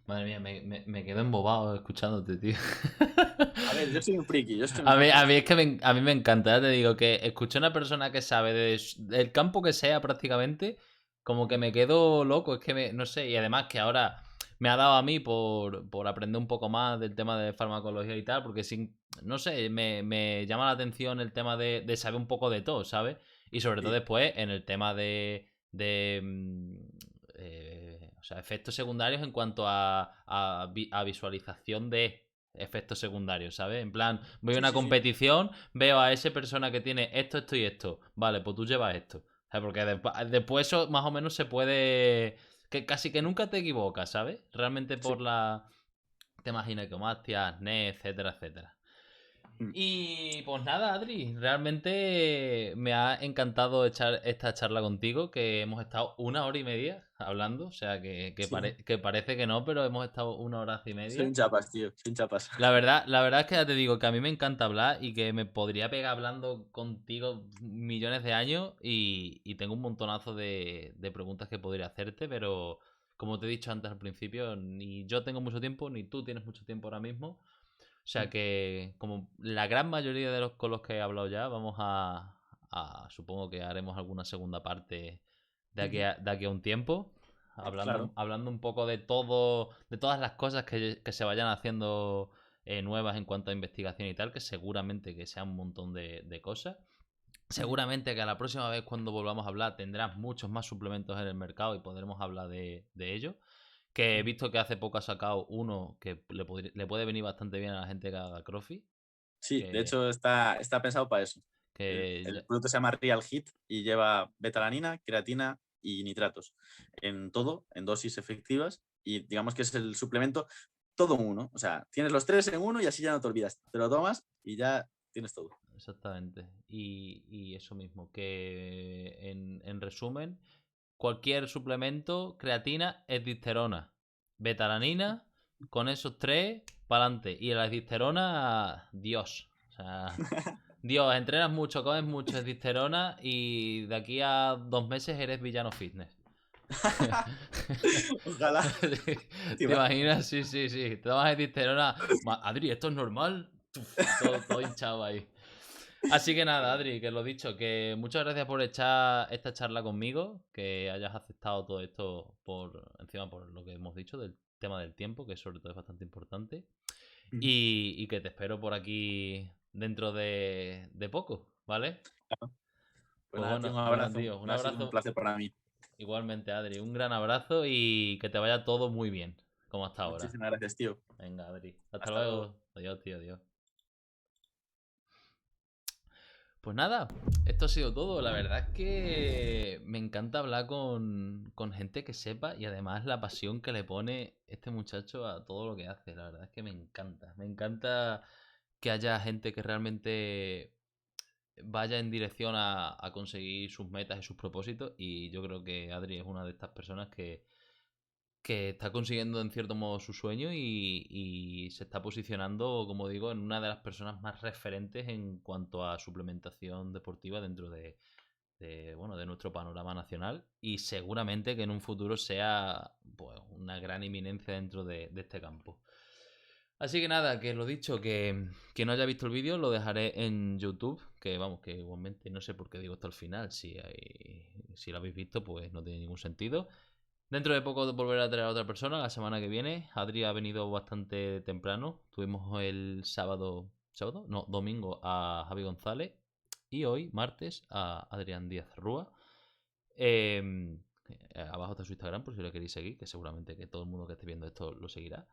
Speaker 1: Madre mía, me quedo embobado escuchándote, tío.
Speaker 2: A ver, yo soy un friki,
Speaker 1: A mí es que a mí me encanta, ya te digo, que escuché a una persona que sabe del campo que sea prácticamente, como que me quedo loco, es que no sé, y además que ahora me ha dado a mí por aprender un poco más del tema de farmacología y tal, porque sin, no sé, me llama la atención el tema de saber un poco de todo, ¿sabes? Y sobre todo
Speaker 2: Sí.
Speaker 1: después en el tema o sea, efectos secundarios en cuanto a visualización de efectos secundarios, ¿sabes? En plan, voy a
Speaker 2: Sí,
Speaker 1: una
Speaker 2: sí, sí.
Speaker 1: competición, veo a esa persona que tiene esto, esto y esto. Vale, pues tú llevas esto. ¿Sabes? Porque después eso más o menos se puede... Que casi que nunca te equivocas, ¿sabes? Realmente
Speaker 2: Sí.
Speaker 1: por la temas ginecomastia, acné, etcétera, etcétera.
Speaker 2: Mm.
Speaker 1: Y pues nada, Adri, realmente me ha encantado echar esta charla contigo, que hemos estado 1 hora y media hablando, o sea
Speaker 2: Sí.
Speaker 1: que parece que no, pero hemos estado 1 hora y
Speaker 2: Soy un
Speaker 1: media.
Speaker 2: chapas, tío. Soy un chapas.
Speaker 1: La verdad es que ya te digo que a mí me encanta hablar y que me podría pegar hablando contigo millones de años y tengo un montonazo de preguntas que podría hacerte, pero como te he dicho antes al principio, ni yo tengo mucho tiempo, ni tú tienes mucho tiempo ahora mismo. O sea que, como la gran mayoría de los con los que he hablado ya, vamos supongo que haremos alguna segunda parte de aquí a un tiempo,
Speaker 2: Claro.
Speaker 1: hablando un poco de todo, de todas las cosas que se vayan haciendo nuevas en cuanto a investigación y tal, que seguramente que sea un montón de cosas. Seguramente que a la próxima vez cuando volvamos a hablar tendrás muchos más suplementos en el mercado y podremos hablar de ello. Que he visto que hace poco ha sacado uno que le puede venir bastante bien a la gente que haga CrossFit.
Speaker 2: Sí, de
Speaker 1: Que,
Speaker 2: hecho está pensado para eso.
Speaker 1: que
Speaker 2: El producto se llama Real Hit y lleva betalanina, creatina y nitratos en todo, en dosis efectivas. Y digamos que es el suplemento todo en uno. O sea, tienes los tres en uno y así ya no te olvidas. Te lo tomas y ya tienes todo.
Speaker 1: exactamente. Y eso mismo, que en resumen, cualquier suplemento, creatina, esdisterona, betalanina, con esos tres, para adelante. Y la esdisterona, Dios. O sea, Dios, entrenas mucho, comes mucho esdisterona y de aquí a 2 meses eres villano fitness.
Speaker 2: Ojalá.
Speaker 1: ¿Te imaginas? Sí. Te tomas esdisterona. Adri, ¿esto es normal? Todo hinchado ahí. Así que nada, Adri, que lo dicho, que muchas gracias por echar esta charla conmigo, que hayas aceptado todo esto encima por lo que hemos dicho del tema del tiempo, que sobre todo es bastante importante. Y que te espero por aquí dentro de poco, ¿vale?
Speaker 2: Pues
Speaker 1: Pues
Speaker 2: nada, tío,
Speaker 1: bueno,
Speaker 2: un
Speaker 1: nada,
Speaker 2: abrazo.
Speaker 1: tío, un
Speaker 2: Ha sido un
Speaker 1: abrazo
Speaker 2: placer para mí.
Speaker 1: igualmente, Adri, un gran abrazo y que te vaya todo muy bien, como hasta ahora.
Speaker 2: Muchísimas gracias, tío.
Speaker 1: Venga, Adri, hasta
Speaker 2: Hasta luego.
Speaker 1: luego. Adiós, tío, adiós. Pues nada, esto ha sido todo. La verdad es que me encanta hablar con gente que sepa y además la pasión que le pone este muchacho a todo lo que hace. La verdad es que me encanta. Me encanta que haya gente que realmente vaya en dirección a conseguir sus metas y sus propósitos. Y yo creo que Adri es una de estas personas que está consiguiendo en cierto modo su sueño y se está posicionando, como digo, en una de las personas más referentes en cuanto a suplementación deportiva dentro bueno, de nuestro panorama nacional y seguramente que en un futuro sea pues, una gran eminencia dentro de este campo. Así que nada, que lo dicho, que quien no haya visto el vídeo lo dejaré en YouTube, que vamos, que igualmente no sé por qué digo esto al final, si lo habéis visto pues no tiene ningún sentido. Dentro de poco volveré a traer a otra persona, la semana que viene. Adri ha venido bastante temprano. Tuvimos el sábado, ¿sábado? No, domingo a Javi González y hoy, martes, a Adrián Díaz Rúa. Abajo está su Instagram por si lo queréis seguir, que seguramente que todo el mundo que esté viendo esto lo seguirá.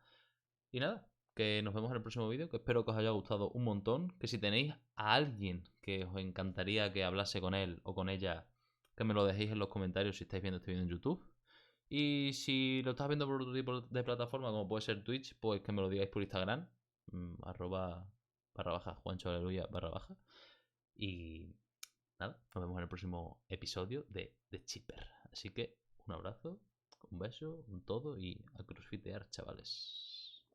Speaker 1: Y nada, que nos vemos en el próximo vídeo, que espero que os haya gustado un montón. Que si tenéis a alguien que os encantaría que hablase con él o con ella, que me lo dejéis en los comentarios si estáis viendo este vídeo en YouTube. Y si lo estás viendo por otro tipo de plataforma, como puede ser Twitch, pues que me lo digáis por Instagram, arroba barra baja, Juancho Aleluya barra baja. Y nada, nos vemos en el próximo episodio de The Chipper. Así que un abrazo, un beso, un todo y a crossfitear, chavales.